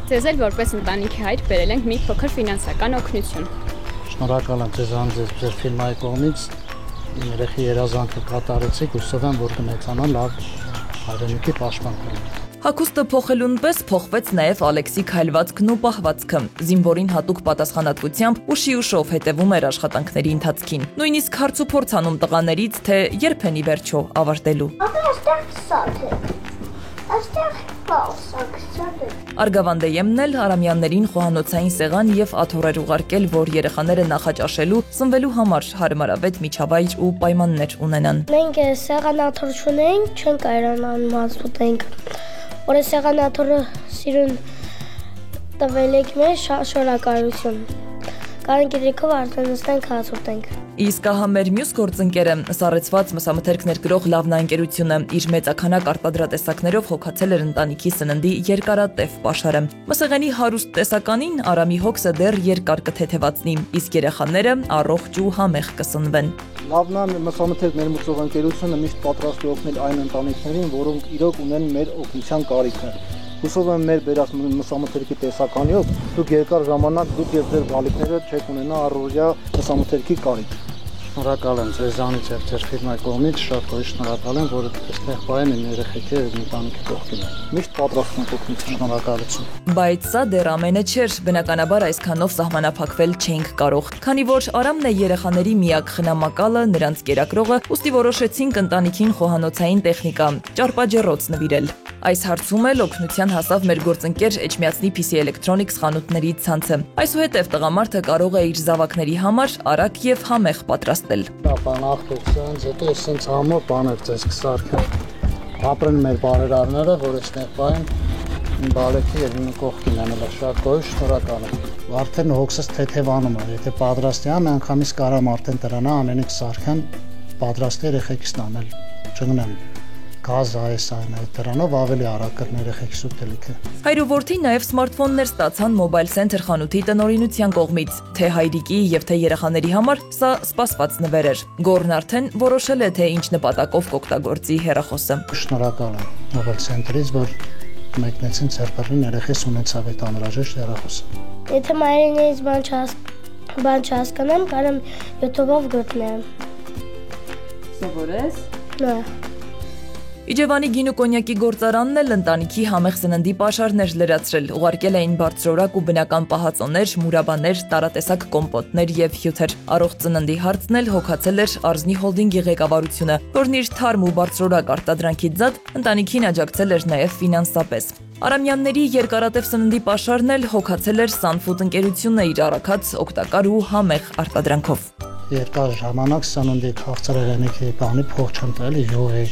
Ձեզ էլ որպես ընտանիքի հայր բերել ենք մի փոքր ֆինանսական օգնություն։ Շնորհակալ եմ ձեզանից ձեր ֆիրմայի կողմից իմ երեխի երազանքը կատարեցիք, հուսով եմ, որ կմեծանա լավ հայրենիքի պաշտպան կլինի։ Հագուստը փոխելուն պես փոխվեց նաև Ալեքսի քայլվածքն ու պահվածքը։ Զինվորին հատուկ պատասխանատվությամբ ուշի ուշով հետևում էր աշխատանքների ընթացքին։ Նույնիսկ հարց ու փորձ անում տղաներից, թե երբ են ի վերջո ավարտելու։ Արգավանդեյեմն էլ Արամյաններին խոհանոցային սեղան եւ աթոռեր ուղարկել, որ երեխաները նախաճաշելու, սնվելու համար հարմարավետ միջավայր ու պայմաններ ունենան։ Մենք սեղանաթոռ չունենք, չենք կարողանում հացուտենք։ Որ սեղանաթոռը սիրուն տվել եք մեզ, շնորհակալություն։ Կարանք երեքով արդեն նստենք հացուտենք։ Իսկ ահա մեր մյուս գործընկերը, սառեցված մսամթերքներ գրող Լավնա ընկերությունը, իր մեծականակ արտադրատեսակներով հոգացել էր ընտանիքի սննդի երկարատև պաշարը։ Մսեղենի հարուստ տեսականին Արամի հոգսը դեռ երկար կթեթևացնի, իսկ երեխաները առողջ ու համեղ կսնվեն։ Լավնա մսամթերք ներմուծող ընկերությունը միշտ պատրաստ է օգնել այն ընտանիքներին, որոնք իրոք ունեն մեր օգնության կարիքը։ Հուսով եմ մեր բերած մսամթերքի տեսականիով դուք երկար ժամանակ դուք եւ ձեր բալիկները չեք ունենա առօրյա մսամթերքի կարիք։ Շնորհակալ եմ ձեզանից եւ ձեր ֆիրմայի կողմից, շատ πολύ շնորհակալ եմ, որ այստեղ պահեն իմ երեխեքի եւ ընտանիքի կողքին։ Միշտ պատրաստ եմ օգնություն, շնորհակալություն։ Բայց սա դեռ ամենը չէր, բնականաբար այսքանով սահմանափակվել չենք կարող։ Քանի որ Արամն է երեխաների միակ խնամակալը, նրանց կերակրողը, ուստի որոշեցինք ընտանիքին խոհանոցային տեխնիկա, ճարպաջեռոց նվիրել։ Այս հարցում էլ օգնության հասավ մեր գործընկեր Էջմիածնի PC Electronics խանութների ցանցը։ Այսուհետև տղամարդը կարող է իր զավակների համար արագ եւ համեղ պատրաստել։ Բան ախտոքսանց, հետո էսենց համով բաներ ձեզ կսարքեն։ Ապրեն մեր բարերարները, որ այստեղ պահեն իմ բալեքի եւ իմ կողքին անել, շատ գոհ շնորհակալ եմ։ Արդեն հոգսս թեթևանում է, եթե պատրաստ եմ, անգամից կարամ արդեն դրանա ամենից սարքան պատրաստ երեխեքսն անել, չգնամ։ Գազ այս այն այդ դրանով ավելի արագ կրն երեխեքս ուտելիքը։ Հայր ու որդի նաև սմարթֆոններ ստացան Mobile Center խանութի տնօրինության կողմից։ Թե հայրիկի եւ թե երեխաների համար սա սպասված նվեր էր։ Գորն արդեն որոշել է, թե ինչ նպատակով կօգտագործի հեռախոսը։ Շնորհակալ եմ Mobile Center-ից, որ մեկնեցին ցերպերին երեխես ունեցավ այդ անհրաժեշտ հեռախոսը։ Եթե մայրենից բան չհասկանամ, կարամ YouTube-ով գտնեմ։ Սովորես։ Նա Իջևանի գինու կոնյակի գործարանն էլ ընտանիքի համեղ սննդի պաշարներ լրացրել, ուղարկել էին բարձրորակ ու բնական պահածոներ, մուրաբաներ, տարատեսակ կոմպոտներ եւ հյութեր։ Առողջ ծննդի հարցն էլ հոգացել էր Արզնի հոլդինգի ղեկավարությունը, որն իր թարմ ու բարձրորակ արտադրանքից զատ ընտանիքին աջակցել էր նաեւ ֆինանսապես։ Արամյանների երկարատև սննդի պաշարն էլ հոգացել էր Sunfood ընկերությունը իր առաքած օգտակար ու համեղ արտադրանքով։ Երկար ժամանակ սննդի քաղցրեղենիքի բանի փող չեմ տալի յուղի։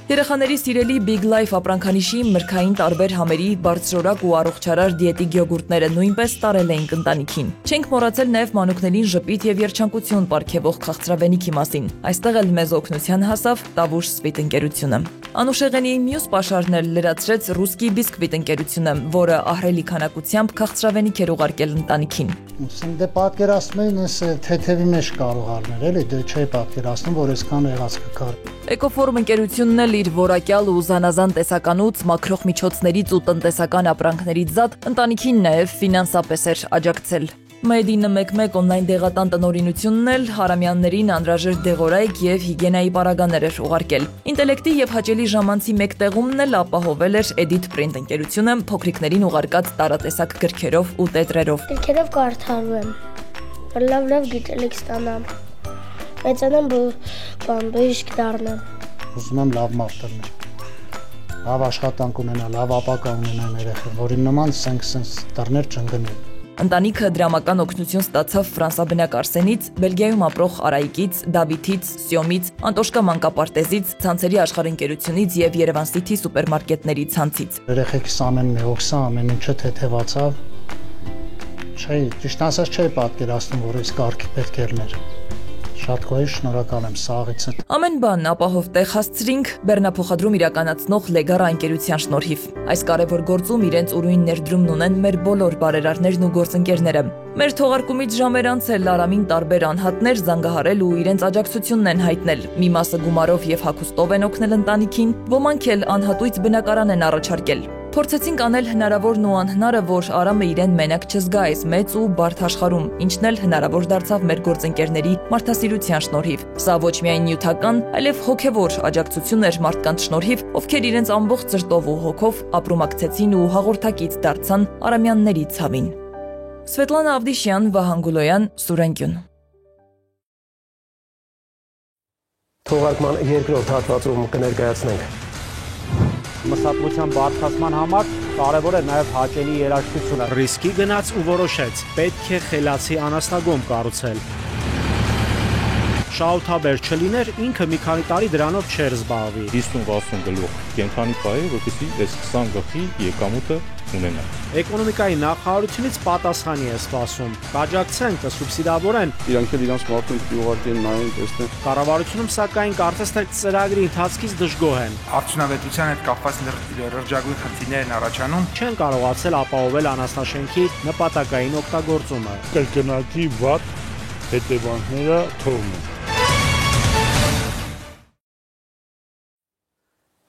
Երեխաների սիրելի Big Life ապրանքանիշի մրգային տարբեր համերի բարձրորակ ու առողջարար դիետիկ յոգուրտները նույնպես տարել էին ընտանիքին։ Չենք մոռացել նաև մանուկներին ժպիտ եւ երջանկություն պարգևող քաղցրավենիքի մասին։ Այստեղ էլ մեզ օգնության հասավ Տավուշ Sweet ընկերությունը։ Անուշեղենի մյուս պաշարն էլ լրացրեց Ռուսկի Բիսկվիտ ընկերությունը, որը ահռելի քանակությամբ քաղցրավենիք էր ուղարկել ընտանիքին։ Դե պատկերացնում են այս թեթևի մեջ կարող առնել, էլի դե չէ պատկերացնում, որ այսքան եղած կկար։ Էկոֆորում ընկերությունն էլ իր որակյալ ու զանազան տեսականուց, մաքրող միջոցներից ու տնտեսական ապրանքներից զատ ընտանիքին նաև ֆինանսապես էր աջակցել։ Մեդինը 1-1 օնլայն դեղատան տնօրինությունն էլ հարամյաններին անհրաժեշտ դեղորայք եւ հիգիենայի պարագաներ էր ուղարկել։ Ինտելեկտի եւ հաճելի ժամանցի մեկ տեղումն էլ ապահովել էր Edit Print ընկերությունը փոքրիկներին ուղարկած տարատեսակ գրքերով ու տետրերով։ Գրքերով կարդալու եմ, որ լավ գիտելիք ստանամ, մեծանամ բժիշկ դառնամ։ Ուզում եմ լավ մարդ լինել, լավ աշխատանք ունենալ, լավ ապագա ունենալ երեխան, որին նման սենց դառներ չընկնել։ Ընտանիքը դրամական օգնություն ստացավ ֆրանսաբնակ Արսենից, Բելգիայում ապրող Արայիկից, Դավիթից, Սյոմից, Անտոշկա մանկապարտեզից, ցանցերի աշխարհընկերությունից եւ Երևան City սուպերմարկետների ցանցից։ Երեխեքս ամենն է օքսա, ամեն ինչը թեթևացավ։ Չէ, ճիշտ ասած չէի պատկերացնում, որ այս կարգի պետք է լիներ։ Շատ գոհ շնորհակալ եմ սաղից։ Ամեն բան ապահով տեղ հասցրինք բեռնափոխադրում իրականացնող Լեգարա ընկերության շնորհիվ։ Այս կարևոր գործում իրենց ուրույն ներդրումն ունեն մեր բոլոր բարերարներն ու գործընկերները։ Մեր թողարկումից ժամեր անց էլ Արամին տարբեր անհատներ զանգահարել ու իրենց աջակցությունն են հայտնել։ Մի մասը գումարով եւ հագուստով են օգնել ընտանիքին, ոմանք էլ անհատույց բնակարան են առաջարկել։ Փորձեցինք անել հնարավորն ու անհնարը, որ Արամը իրեն մենակ չզգա այս մեծ ու բարդ աշխարհում, ինչն էլ հնարավոր դարձավ մեր գործընկերների մարդասիրության շնորհիվ։ Սա ոչ միայն նյութական, այլև հոգևոր աջակցություն էր մարդկանց շնորհիվ, ովքեր իրենց ամբողջ սրտով ու հոգով ապրումակցեցին ու հաղորդակից դարձան արամյանների ցավին։ Սվետլանա Ավդիշյան, Վահան Գուլոյան, Սուրենկյուն։ Թողարկման երկրորդ հատվածում կներկայացնենք մշակության բարձրացման համար կարևոր է նաև հաճելի երաժշտությունը։ Ռիսկի գնաց ու որոշեց, պետք է խելացի անասնագոմ կառուցել։ Շահութաբեր չլիներ, ինքը մի քանի տարի դրանով չէր զբաղվի։ 50-60 գլուխ կենթանի պահի, որպեսզի այս 20 գլխի եկամուտը ունենա։ Էկոնոմիկայի նախարարությունից պատասխանի է սպասում։ Կաջակցեն, կսուբսիդավորեն։ Իրանք էլ իրանց մարդուն ուղարկեն նայեն, տեսնեն։ Կառավարությունում սակայն կարծես թե ծրագրի ընթացքից դժգոհ են։ Արդյունավետության հետ կապված լրջագույն խնդիրներ են առաջանում։ Չեն կարողացել ապահովել անասնաշենքի նպատակային օգտագործումը։ Կրկնակի վատ հետևանքները թողնում։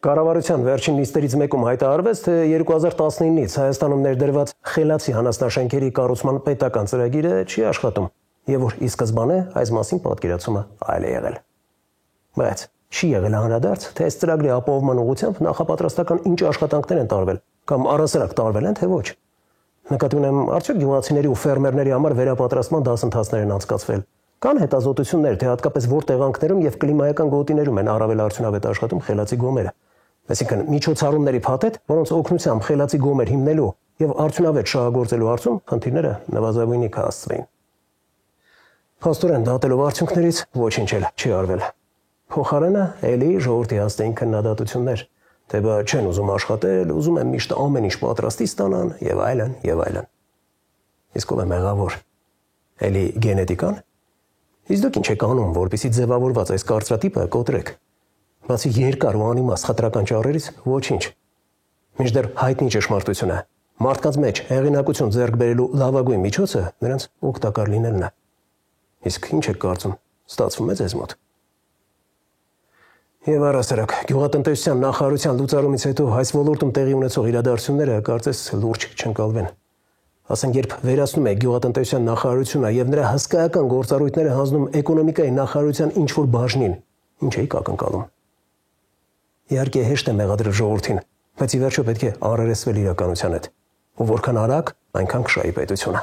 Կառավարության վերջին նիստերից մեկում հայտարարվեց, թե 2019-ից Հայաստանում ներդրված խելացի հանասնաշենքերի կառուցման պետական ծրագիրը չի աշխատում, եւ որ ի սկզբանե այս մասին պատկերացումը այլ է եղել։ Բայց չի եղել անդրադարձ, թե այս ծրագրի ապահովման ուղղությամբ նախապատրաստական ինչ աշխատանքներ են տարվել, կամ առասարակ տարվել են, թե ոչ։ Նկատի ունեմ, արդյոք գյուղացիների ու ֆերմերների համար վերապատրաստման դասընթացներ են անցկացվել։ Կան հետազոտություններ, թե հատկապես որ տեղանքներում եւ կլիմայական գոտիներում են առավել արդյունավետ աշխատում խելացի գոմերը։ Այսինքն միջոցառումների փաթեթ, որոնց օգնությամբ խելացի գոմեր հիմնելու եւ արդյունավետ շահագործելու հարցում խնդիրները նվազագույնի կհասցվեին։ Փաստորեն դատելով արդյունքներից ոչինչ էլ չի արվել։ Փոխարենը ելի ժողովրդի հաստային քննադատություններ, թե բա չեն ուզում աշխատել, ուզում են միշտ ամեն ինչ պատրաստի ստանան եւ այլն եւ այլն։ Իսկ ով է մեղավոր։ Ելի գենետիկան։ Իսկ դուք ինչ եք անում, որպեսզի ձևավորված այս կարծրատիպը կոտրեք։ Բացի երկար ու անիմաստ խտրական ճառերից ոչինչ։ Մինչդեռ հայտնի ճշմարտությունը մարդկանց մեջ հեղինակություն ձեռք բերելու լավագույն միջոցը նրանց օգտակար լինելն է։ Իսկ ինչ եք կարծում, ստացվում է ձեզ մոտ։ Եվ առասարակ, գյուղատնտեսության նախարարության լուծարումից հետո այս ոլորտում տեղի ունեցող իրադարձությունները կարծես լուրջ չընկալվեն։ Ասենք, երբ վերացնում է գյուղատնտեսության նախարարությունը եւ նրա հսկայական գործառույթները հանձնում էկոնոմիկայի նախարարության ինչ-որ բաժնին, ինչ էիք ակնկալում։ Իհարկե հեշտ է մեղադրել ժողովրդին, բայց ի վերջո պետք է առերեսվել իրականության հետ։ Ու որքան արագ, այնքան կշահի պետությունը։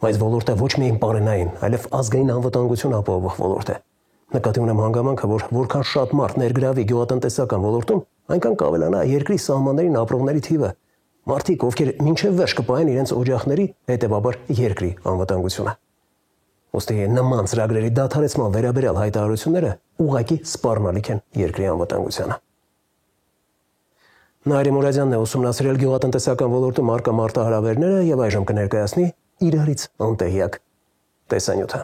Այս ոլորտը ոչ միայն պարենային, այլև ազգային անվտանգություն ապահովող ոլորտ է։ Նկատի ունեմ հանգամանքը, որ որքան շատ մարդ ներգրավի գյուղատնտեսական ոլորտում, այնքան կավելանա երկրի սահմաններին ապրողների թիվը։ Մարդիկ, ովքեր մինչև վերջ կպահեն իրենց օջախների, հետևաբար երկրի անվտանգությունը։ Ոստի նման ծրագրերի դադարեցման վերաբերյալ հայտարարությունները ուղղակի սպառնալիք են երկրի անվտանգությանը։ Նարի Մուրադյանն է ուսումնասիրել գյուղատնտեսական ոլորտում առկա մարտահրավերները եւ այժմ կներկայացնի իրարից անտեղյակ տեսանյութը։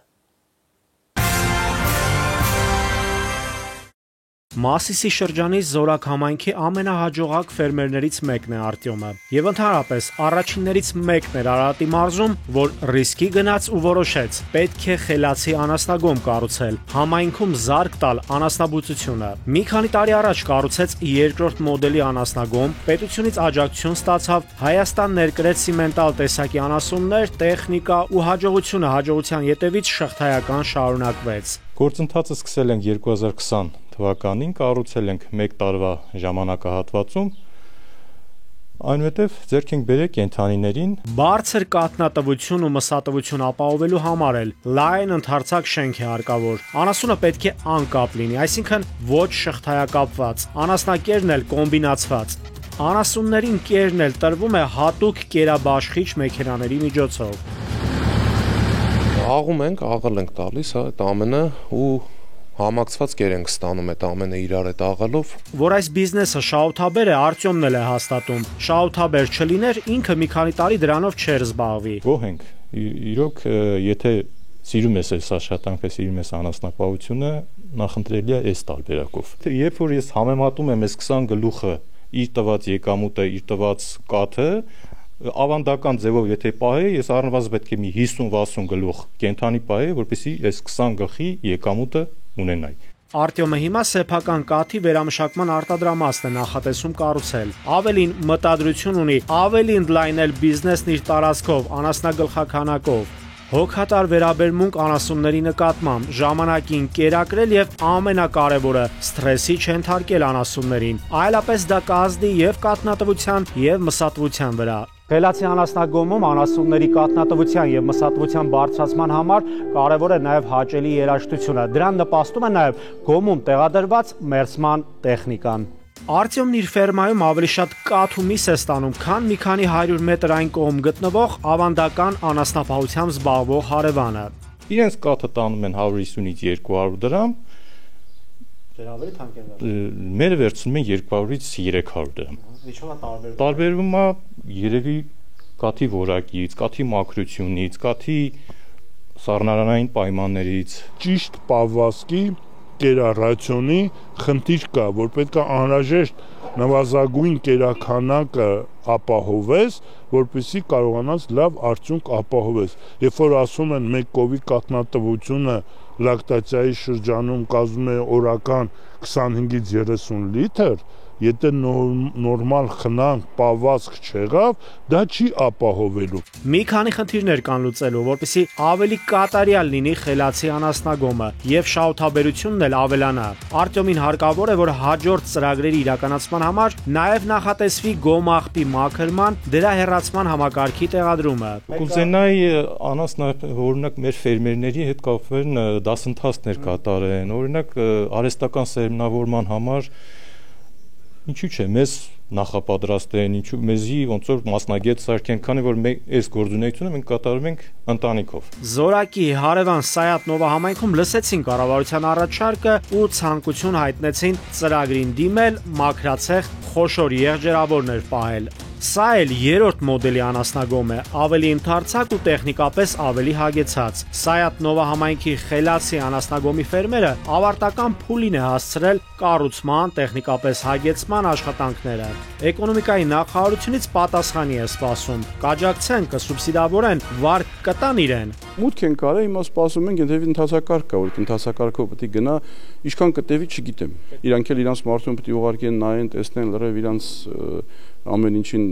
Մասիսի շրջանի Զորակ համայնքի ամենահաջողակ ֆերմերներից մեկն է Արտյոմը եւ ընդհանրապես առաջիններից մեկն էր Արարատի մարզում, որ ռիսկի գնաց ու որոշեց պետք է խելացի անասնագոմ կառուցել, համայնքում զարգ տալ անասնաբուծությունը։ Մի քանի տարի առաջ կառուցեց երկրորդ մոդելի անասնագոմ, պետությունից աջակցություն ստացավ, Հայաստան ներկրեց սիմենտալ տեսակի անասուններ, տեխնիկա ու հաջողության ետևից շղթայական շարունակվեց։ Գործընթացը սկսել ենք 2020 թվականին, կառուցել ենք 1 տարվա ժամանակահատվածում, այնուհետև ձեռք ենք բերել կենդանիներին։ Բարձր կաթնատվություն ու մսատվություն ապահովելու համար էլ լայն ընդարձակ շենք է հարկավոր։ Անասունը պետք է անկապ լինի, այսինքն ոչ շղթայակապված, անասնակերն էլ կոմբինացված։ Անասուններին կերն էլ տրվում է հատուկ կերաբաշխիչ մեքենաների միջոցով։ Աղում ենք, աղալ ենք տալիս, այդ ամենը ու համակցված կեր ենք ստանում այդ ամենը իրար այդ աղալով։ Որ այս բիզնեսը շահութաբեր է, Արտյոմն էլ է հաստատում։ Շահութաբեր չլիներ, ինքը մի քանի տարի դրանով չէր զբաղվի։ Գոհ ենք։ Իրոք, եթե սիրում ես այս աշխատանքը, սիրում ես անասնապահությունը, նախընտրելի է այս տարբերակով։ Երբ որ ես համեմատում եմ այս 20 գլուխը, իր տված եկամուտը, իր տված կաթը, ավանդական ձևով եթե պահե, ես առնվազն պետք է մի 50-60 գլուխ կենդանի պահե, որպեսզի այս 20 գլխի եկամուտը ունենայի։ Արտյոմը հիմա սեփական կաթի վերամշակման արտադրամասն է նախատեսում կառուցել։ Ավելին մտադրություն ունի ավելի ընդլայնել բիզնեսն իր տարածքով, անասնագլխաքանակով։ Հոգատար վերաբերմունք անասունների նկատմամբ, ժամանակին կերակրել եւ ամենակարևորը սթրեսի չենթարկել անասուններին, այլապես դա կազդի եւ կաթնատվության եւ մսատվության վրա։ Խելացի անասնագոմում անասունների կաթնատվության եւ մսատվության բարձրացման համար կարևոր է նաեւ հաճելի երաժշտությունը։ Դրան նպաստում է նաեւ գոմում տեղադրված մերձման տեխնիկան։ Արտյոմն իր ֆերմայում ավելի շատ կաթ ու միս է ստանում, քան մի քանի 100 մետր այն կողմ գտնվող ավանդական անասնապահությամբ զբաղվող հարևանը։ Իրենց կաթը տանում են 150-ից 200 դրամ, Դեր ավելի թանկ է։ Մերը վերցնում են 200-ից 300 դրամ։ Ինչու՞ է տարբերվում։ Տարբերվում է երևի կաթի որակից, կաթի մաքրությունից, կաթի սառնարանային պայմաններից։ Ճիշտ պահվածքի կերառացիոնի խնդիր կա, որ պետք է անհրաժեշտ նվազագույն կերաքանակը ապահովես, որպեսզի կարողանաս լավ արդյունք ապահովես։ Երբ որ ասում են մեկ կովի կաթնատվությունը լակտացիայի շրջանում կազմում է օրական 25-ից 30 լիտր, եթե նորմալ խնանք պահվածք չեղավ, դա չի ապահովելու։ Մի քանի խնդիրներ կան լուծելու, որպեսզի ավելի կատարյալ լինի խելացի անասնագոմը եւ շահութաբերությունն էլ ավելանա։ Արտյոմին հարկավոր է, որ հաջորդ ծրագրերի իրականացման համար նաեւ նախատեսվի գոմաղբի մաքրման, դրա հեռացման համակարգի տեղադրումը։ Կուզենայի անասնա, օրինակ մեր ֆերմերների հետ կապվեն դասընթացներ կատարեն, օրինակ արհեստական սերմնավորման համար ինչու՞ չէ, մեզ նախապատրաստեն, ինչու մեզի ոնց որ մասնագետ սարքեն, քանի որ այս գործունեությունը մենք կատարում ենք ընտանիքով։ Զորակի հարևան Սայաթ Նովա համայնքում լսեցին կառավարության առաջարկը ու ցանկություն հայտնեցին ծրագրին դիմել, մաքրացեղ խոշոր եղջերավորներ պահել։ Սա էլ երրորդ մոդելի անասնագոմ է, ավելի ընդարձակ ու տեխնիկապես ավելի հագեցած։ Սայաթ Նովա համայնքի խելացի անասնագոմի ֆերմերը ավարտական փուլին է հասցրել կառուցման, տեխնիկապես հագեցման աշխատանքները։ Էկոնոմիկայի նախարարությունից պատասխանի է սպասում։ Կաջակցեն, կսուբսիդավորեն, վարկ կտան իրեն։ Մուտք են կարել, հիմա սպասում ենք, եթե ընթացակարգ կա, որ ընթացակարգով պետք է գնա, ինչքան կտևի չգիտեմ։ Իրանք էլ իրանց մարդուն պետք է ուղարկեն, նայեն, տեսնեն, լրիվ իրանց ամեն ինչին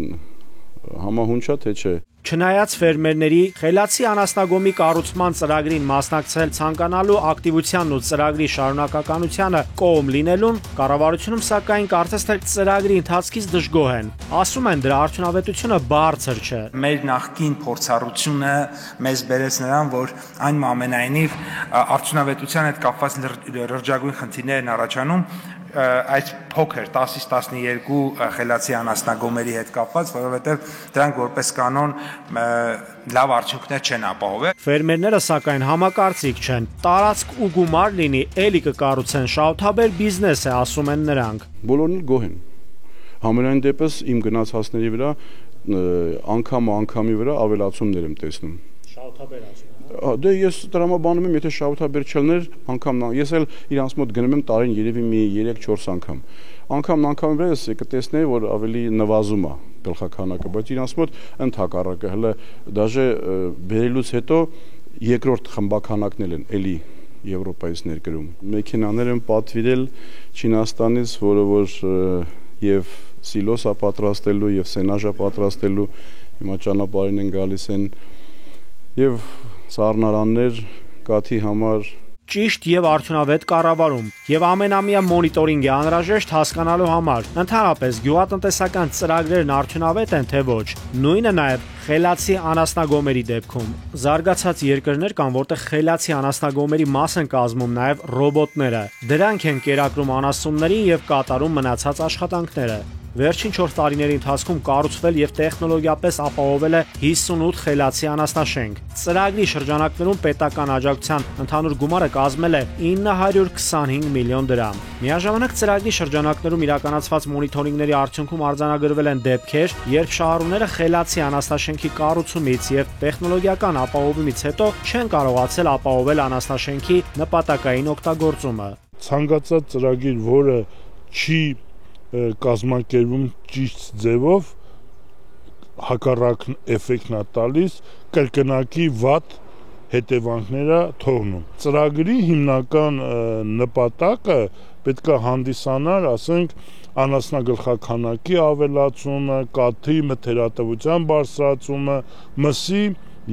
համահունչա թե չէ։ Չնայած ֆերմերների խելացի անասնագոմի կառուցման ծրագրին մասնակցել ցանկանալու ակտիվությանն ու ծրագրի շարունակականությանը կողմ լինելուն, կառավարությունում սակայն կարծես թե ծրագրի ընթացքից դժգոհ են։ Ասում են դրա արդյունավետությունը բարձր չէ։ Մեր նախկին փորձառությունը մեզ բերեց նրան, որ այնուամենայնիվ արդյունավետության հետ կապված լրջագույն խնդիրներ են առաջանում այդ փոքր 10-ից 12 խելացի անասնագոմերի հետ կապված, որովհետև դրանք որպես կանոն լավ արդյունքներ չեն ապահովել։ Ֆերմերները սակայն համակարծիք չեն։ Տարածք ու գումար լինի, էլի կկառուցեն, շահութաբեր բիզնես է, ասում են նրանք։ Բոլորն էլ գոհ են։ Համենայն դեպս իմ գնացածների վրա անգամի վրա ավելացումներ եմ տեսնում։ Շահութաբեր ասում։ Դե ես տրամաբանում եմ, եթե Շահութաբերչելներ անգամ ես էլ իրանց մոտ գնում եմ տարին երևի մի 3-4 անգամ։ Անգամ վրայս կտեսնեի, որ ավելի նվազում է գլխաքանակը, բայց իրանց մոտ ընդհակառակը հələ դաժե բերելուց հետո երկրորդ խմբականակներ են էլի Եվրոպայից ներկրում։ Մեքենաներ են պատվիրել Չինաստանից, որը որ եւ սիլոսա պատրաստելու եւ սենաժա պատրաստելու հիմա ճանապարհին են գալիս են եւ սառնարաններ կաթի համար ճիշտ եւ արդյունավետ կառավարում եւ ամենամյա մոնիտորինգ է անհրաժեշտ հասկանալու համար ընդհանրապես գյուղատնտեսական ծրագրերն արդյունավետ են թե ոչ։ Նույնը նաեւ խելացի անասնագոմերի դեպքում։ Զարգացած երկրներ կան, որտեղ խելացի անասնագոմերի մաս են կազմում նաեւ ռոբոտները։ Դրանք են կերակրում անասուններին եւ կատարում մնացած աշխատանքները։ Վերջին 4 տարիների ընթացքում կառուցվել եւ տեխնոլոգիապես ապահովել է 58 խելացի անասնաշենք։ Ծրագրի շրջանակներում պետական աջակցության ընդհանուր գումարը կազմել է 925 միլիոն դրամ։ Միաժամանակ ծրագրի շրջանակներում իրականացված մոնիթորինգների արդյունքում արձանագրվել են դեպքեր, երբ շահառուները խելացի անասնաշենքի կառուցումից եւ տեխնոլոգիական ապահովումից հետո չեն կարողացել ապահովել անասնաշենքի նպատակային օգտագործումը։ Ցանկացած ծրագիր, որը չի կազմակերպում ճիշտ ձևով հակառակ էֆեկտն է տալիս, կրկնակի վատ հետևանքներ է թողնում։ Ծրագրի հիմնական նպատակը պետք է հանդիսանար, ասենք, անասնագլխաքանակի ավելացումը, կաթի մթերատվության բարձրացումը, մսի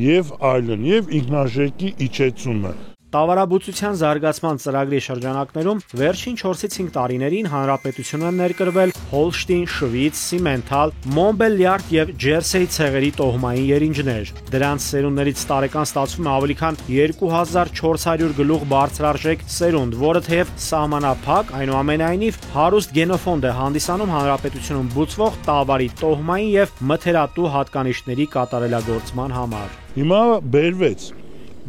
եւ այլն, եւ ինքնաժեկի իջեցումը։ Տավարաբուծության զարգացման ծրագրի շրջանակներում վերջին 4-ից 5 տարիներին հանրապետությունն են ներկրվել Հոլշտին, Շվից, Սիմենթալ, Մոնբելյարդ եւ Ջերսեի ցեղերի տոհմային երինջներ։ Դրանց սերունդներից տարեկան ստացվում է ավելի քան 2400 գլուխ բարձրարժեք սերունդ, որը թեև սահմանափակ, այնուամենայնիվ հարուստ գենոֆոնդ է հանդիսանում հանրապետությունում բուծվող տավարի տոհմային եւ մթերատու հատկանիշների կատարելագործման համար։ Հիմա բերվեց,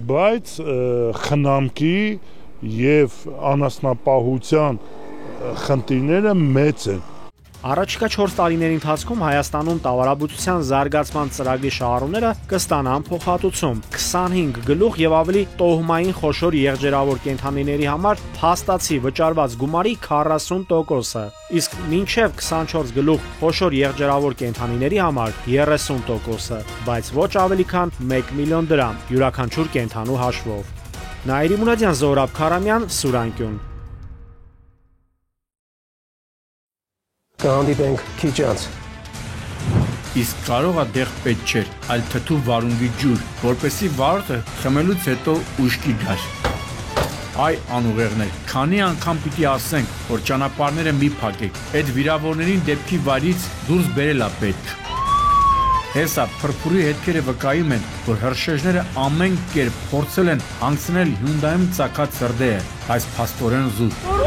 բայց խնամքի եւ անասնապահության խնդիրները մեծ են։ Առաջիկա 4 տարիների ընթացքում Հայաստանում տավարաբուծության զարգացման ծրագրի շահառուները կստանան փոխհատուցում 25 գլուխ եւ ավելի տոհմային խոշոր եղջերավոր կենդանիների համար փաստացի վճարված գումարի 40%-ը, իսկ մինչեւ 24 գլուխ խոշոր եղջերավոր կենդանիների համար 30%-ը, բայց ոչ ավելի քան 1 միլիոն դրամ յուրաքանչյուր կենդանու հաշվով։ Նաիրի Մուրադյան, Զորաբ Քարամյան, Սուրանկյուն։ Կհանդիպենք քիչ անց։ Իսկ կարող է դեղ պետք չէր, այլ թթու վարունգի ջուր, որպեսի վարորդը խմելուց հետո ուշքի գար։ Այ անուղեղներ, քանի անգամ պիտի ասենք, որ ճանապարհները մի փակեք, այդ վիրավորներին դեպքի վայրից դուրս բերել է պետք։ Հեսա փրփուրի հետքերը վկայում են, որ հրշեջները ամեն կերպ փորձել են հանգցնել Hyundai-ում ծակած հրդեհը, այս փաստորեն զուտ։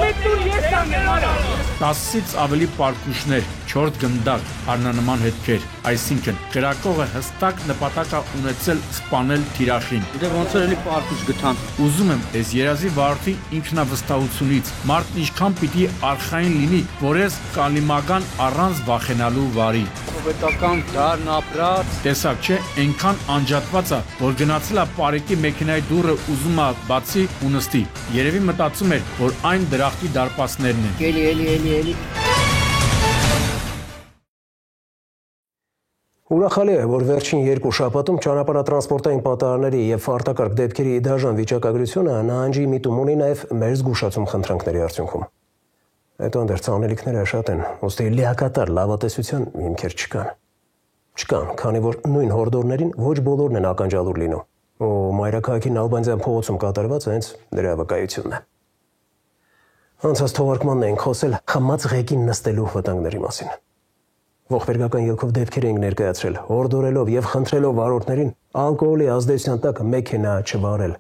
10-ից ավելի պարկուշներ, 4 գնդակ, առնանման հետքեր, այսինքն կրակողը հստակ նպատակ է ունեցել սպանել թիրախին։ Դե ոնց էր էլի պարկուշ գտան։ Ուզում եմ այս երազի վարորդի ինքնավստահությունից մարդն ինչքան պիտի արխային լինի, որ ես կալիմական առանց վախենալու վարի։ Սովետական դարն ապրած։ Տեսակ չէ, այնքան անջատված է, որ գնացել է Պարեկի մեքենայի դուռը ուզում է բացի ու նստի։ Երևի մտածում էր, որ այն դրախտի դարպասներն են։ Էլի։ Ուրախալի է, որ վերջին 2 շաբաթում ճանապարհատրանսպորտային պատահարների եւ արտակարգ դեպքերի դաժան վիճակագրությունը նահանջի միտում ունի նաեւ մեր զգուշացում խնդրանքների արդյունքում։ Այդ անդերց անելիքները շատ են, ուստի լիակատար լավատեսության հիմքեր չկան։ Չկան, քանի որ նույն հորդորներին ոչ բոլորն են ականջալուր լինում, ու Մայրաքաղաքի Նալբանդյան փողոցում կատարված հենց դրա վկայությունն է։ Անցած թողարկմանն ենք խոսել խմած ղեկին նստելու վտանգների մասին։ Ողբերգական ելքով դեպքեր ենք ներկայացրել, հորդորելով եւ խնդրելով վարորդներին ալկոհոլի ազդեցության տակ մեքենա չվարել։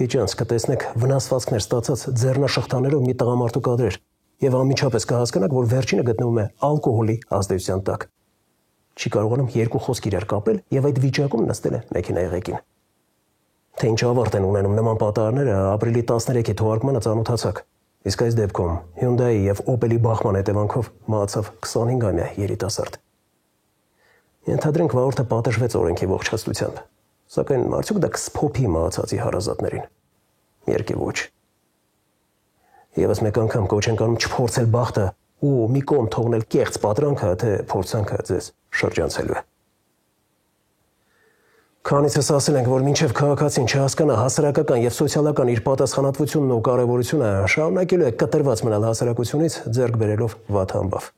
Քիչ անց կտեսնեք վնասվածքներ ստացած ձեռնաշղթաներով մի տղամարդու կադրեր եւ անմիջապես կհասկանաք, որ վերջինը գտնվում է ալկոհոլի ազդեցության տակ։ Չի կարողանում 2 խոսք իրար կապել եւ այդ վիճակում նստել է մեքենայի ղեկին։ Թե ինչ ավարտ են ունենում նման պատահարները, ապրիլի 13-ի թողարկմանը ծանոթացաք։ Իսկ այս դեպքում Hyundai եւ Opel-ի բախման հետևանքով մահացավ 25-ամյա երիտասարդ։ Ենթադրենք վարորդը պատժվեց օրենքի ողջացությամբ։ Սակայն արդյոք դա կսփոփի մահացածի հարազատներին։ Երկի ոչ։ Եվս մեկ անգամ կոչ ենք անում չփորձել բախտը ու մի կողմ թողնել կեղծ պատրանքը, թե փորձանքը ձեզ շրջանցելու է։ Քանիցս ասել ենք, որ մինչև քաղաքացին չհասկանա հասարակական եւ սոցիալական իր պատասխանատվությունն ու կարեւորությունը, շարունակելու է կտրված մնալ հասարակությունից ձեռք բերելով վատ համբավ։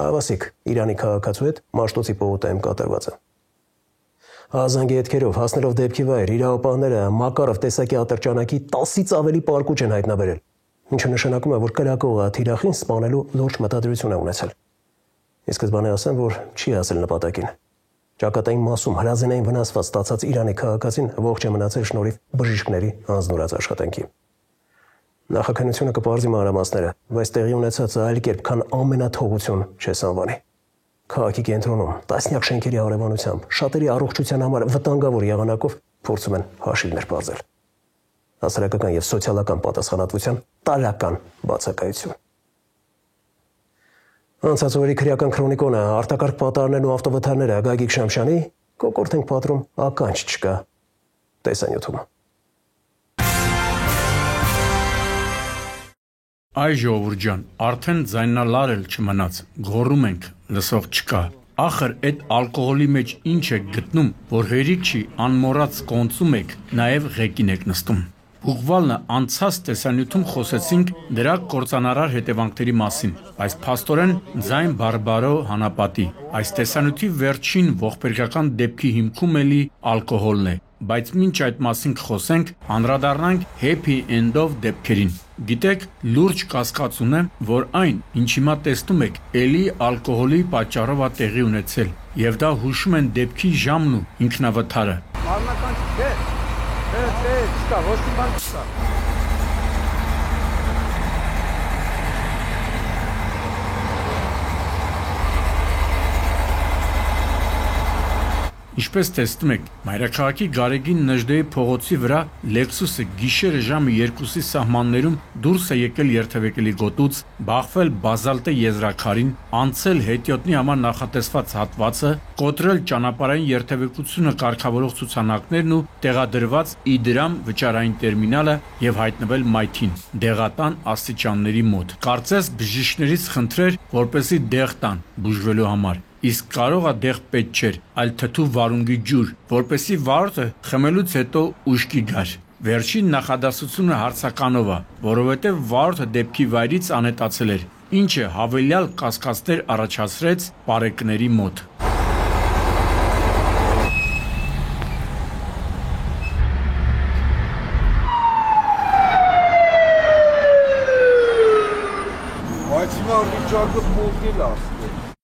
Ավասիկ Իրանի քաղաքացու հետ Մաշտոցի պողոտայում կատարվածը։ Ազանգի հետքերով հասնելով դեպքի վայր, իրավապահները Մակարով տեսակի ատրճանակի 10-ից ավելի պարկուճ են հայտնաբերել, ինչը նշանակում է, որ կրակողը թիրախին սպանելու լուրջ մտադրություն է ունեցել։ Ի սկզբանե ասեմ, որ չի հասել նպատակին։ Ճակատային մասում հրազենային վնասված ստացած Իրանի քաղաքացին ողջ է մնացել շնորհիվ բժիշկների անձնուրաց աշխատանքի։ Նախաքննությունը կպարզի մանրամասները, բայց տեղի ունեցածը այլ կերպ, քան ամենաթողություն չեսանվանի։ Քաղաքի կենտրոնում տասնյակ շենքերի հարևանությամբ շատերի առողջության համար վտանգավոր եղանակով փորձում են հաշիվներ պարզել։ Հասարակական եւ սոցիալական պատասխանատվության տարրական բացակայություն։ Անցած օրերի քրեական քրոնիկոնը արտակարգ պատառներն ու ավտովթարները Գագիկ Շամշյանի կոկորտ ենք պատրում ականջ չկա տեսանյութում։ Այ ժողովուրդ ջան, արդեն ձայնալար էլ չմնաց, գոռում ենք, լսող չկա։ Ախր այդ ալկոհոլի մեջ ինչ եք գտնում, որ հերիք չի անմոռաց կոնծում եք, նաև ղեկին եք նստում։ Ուղղվալն անցած տեսանյութում խոսեցինք դրա կործանարար հետևանքների մասին, բայց փաստորեն ձայն բարբարո հանապատի։ Այս տեսանյութի վերջին ողբերգական դեպքի հիմքում էլի ալկոհոլն է, բայց մինչ այդ մասին կխոսենք, անդրադառնանք happy end-ով դեպքերին։ Գիտեք, լուրջ կասկած ունեմ, որ այն, ինչ հիմա տեսնում եք, էլի ալկոհոլի պատճառով է տեղի ունեցել, եւ դա հուշում են դեպքի ժամն ու ինքնավթարը։ Մարմնական չէ։ Չկա, ոչ մի բան չկա։ Ինչպես տեսնում եք, Մայրաքաղաքի Գարեգին Նժդեի փողոցի վրա Lexus-ը գիշերը ժամը 2-ի սահմաններում դուրս է եկել երթևեկելի գոտուց, բախվել բազալտե եզրաքարին, անցել հետիոտնի համար նախատեսված հատվածը, կոտրել ճանապարհային երթևեկությունը կարգավորող ցուցանակներն ու տեղադրված Իդրամ վճարային տերմինալը եւ հայտնվել մայթին, դեղատան աստիճանների մոտ։ Կարծես բժիշկներից խնդրեր, որպեսզի դեղ տան բուժվելու համար։ Իսկ կարող է դեղ պետք չէր, այլ թթու վարունգի ջուր, որպեսզի վարորդը խմելուց հետո ուշքի գար։ Վերջին նախադասությունը հարցականով է, որովհետև վարորդը դեպքի վայրից անհետացել էր, ինչը հավելյալ կասկածներ առաջացրեց պարեկների մոտ։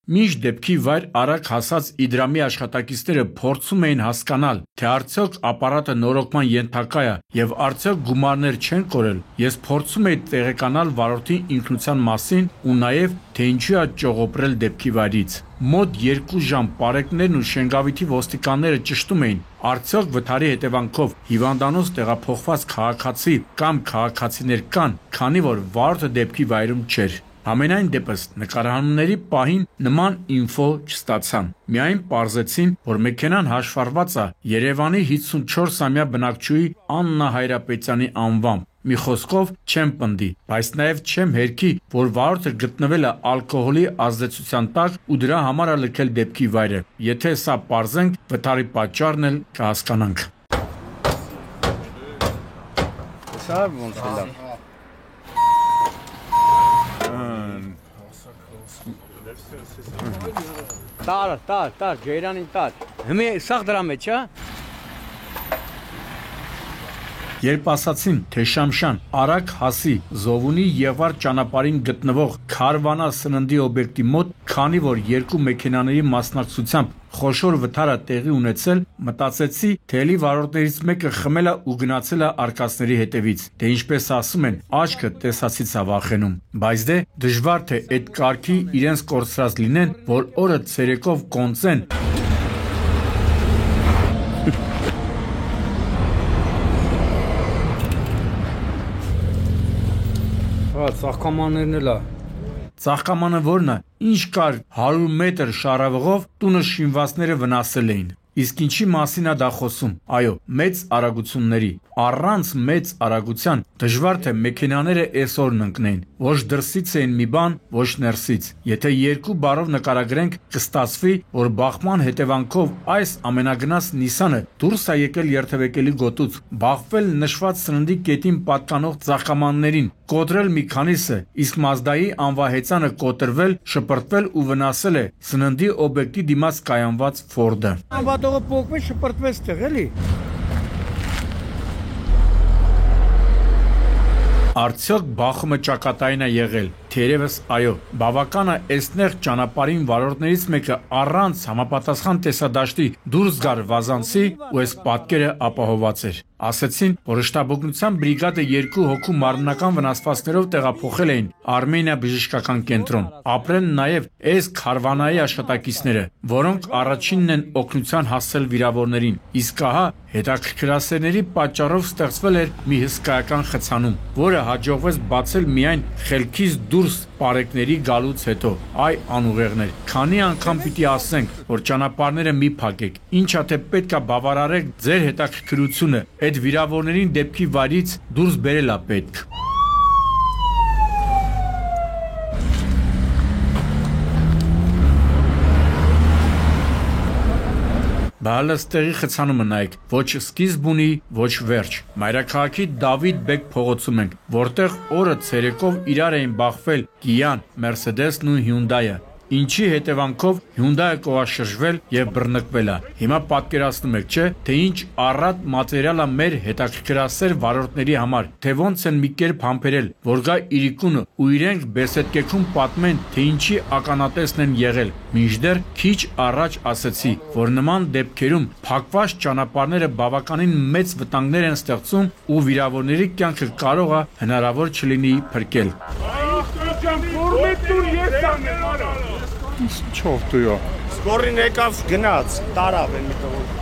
Մինչ դեպքի վայր արագ հասած Իդրամի աշխատակիցները փորձում էին հասկանալ, թե արդյոք ապարատը նորոգման ենթակա է եւ արդյոք գումարներ չեն կորել, ես փորձում էի տեղեկանալ վարորդի ինքնության մասին ու նաեւ թե ինչու է ճողոպրել դեպքի վայրից։ Մոտ 2 ժամ պարեկներն ու Շենգավիթի ոստիկանները ճշտում էին, արդյոք վթարի հետևանքով հիվանդանոց տեղափոխված քաղաքացի կամ քաղաքացիներ կան, քանի որ վարորդը դեպքի վայրում չէր։ Համենայն դեպս նկարահանումների պահին նման ինֆո չստացան։ Միայն պարզեցին, որ մեքենան հաշվառված է Երևանի 54-ամյա բնակչուհի Աննա Հայրապետյանի անվամբ։ Մի խոսքով չեմ պնդի, բայց նաև չեմ հերքի, որ վարորդը գտնվել է ալկոհոլի ազդեցության տակ ու դրա համար է լքել դեպքի վայրը։ Եթե սա պարզենք, վթարի պատճառն էլ կհասկանանք։ Սա ոնց է։ Տար, ջերանին տար։ Հիմա սաղ դրա մեջ է։ Երբ ասացին, թե Շամշան արագ հասի Զովունի Եվար ճանապարհին գտնվող Քարվանա սննդի օբյեկտի մոտ, քանի որ երկու մեքենաների մասնակցությամբ խոշոր վթար է տեղի ունեցել, մտածեցի, թե էլի վարորդներից մեկը խմել է ու գնացել է արկածների հետևից, թե ինչպես ասում են, աչքը տեսածից է վախենում, բայց դե դժվար թե այդ կարգի իրենց կորցրած լինեն, որ օրը ցերեկով կոնցեն։ Ծաղկամաններն էլ է։ Ծաղկամանը որն է, ինչ կար 100 մետր շարավղով տունը շինվածները վնասել էին։ Իսկ ինչի մասին է դա խոսում։ Այո, մեծ արագությունների։ Առանց մեծ արագության դժվար թե մեքենաները այսօրն ընկնեն։ Ոչ դրսից էին մի բան, ոչ ներսից։ Եթե երկու բառով նկարագրենք, կստացվի, որ բախման հետևանքով այս ամենագնաց Նիսանը դուրս է եկել երթևեկելի գոտուց, բախվել նշված սննդի կետին պատկանող ծաղկամաններին, կոտրել մի քանիսը, իսկ Մազդայի անվահեծանը կոտրվել, շպրտվել ու վնասել է սննդի օբյեկտի դիմաց կայանված Ֆորդը։ Անվատողը փոխվեց, շպրտվեց տեղ էլի։ Արդյոք բախումը ճակատային է եղել։ Թերևս այո, բավական է էսներ ճանապարհին վարորդներից մեկը առանց համապատասխան տեսադաշտի դուրս գար վազանցի ու այս պատկերը ապահոված էր։ Ասեցին, որ շտաբօգնության բրիգադը 2 հոգու մարմնական վնասվածքներով տեղափոխել էին Արմենիա բժշկական կենտրոն։ Ապրեն նաև այս քարվանայի աշխատակիցները, որոնք առաջինն են օգնության հասցել վիրավորներին։ Իսկ ահա հետաքրքրասերների պատճառով ստեղծվել էր մի հսկայական խցանում, որը հաջողվեց բացել միայն խելքից դուրս պարեկների գալուց հետո։ Այ անուղեղներ, քանի անգամ պիտի ասենք, որ ճանապարհները մի փակեք, ինչա թե պետքա բավարարեք ձեր հետաքրքրությունը, այդ վիրավորներին դեպքի վայրից դուրս բերելա պետք։ Բալաստերի խցանումը նայեք, ոչ սկիզբ ունի, ոչ վերջ։ Մայրաքաղաքի Դավիթ Բեկ փողոցում ենք, որտեղ օրը ցերեկով իրար էին բախվել Կիան, Մերսեդեսն ու Հյունդայը։ Ինչի հետևանքով Հյունդայը կողաշրջվել եւ բռնկվել է։ Հիմա պատկերացնում եք, չէ՞, թե ինչ առատ մատերիալ է մեր հետաքրքրասեր վարորդների համար, թե ոնց են մի կերպ համբերել, որ գա իրիկունը ու իրենք բեսեդկեքում պատմեն, թե ինչի ականատեսն են եղել։ Մինչդեռ քիչ առաջ ասեցի, որ նման դեպքերում փակված ճանապարհները բավականին մեծ վտանգներ են ստեղծում ու վիրավորների կյանքը կարող է հնարավոր չլինի փրկել։ Չով դույա։ Սկորին եկավ գնաց, տարավ են մի տղոք։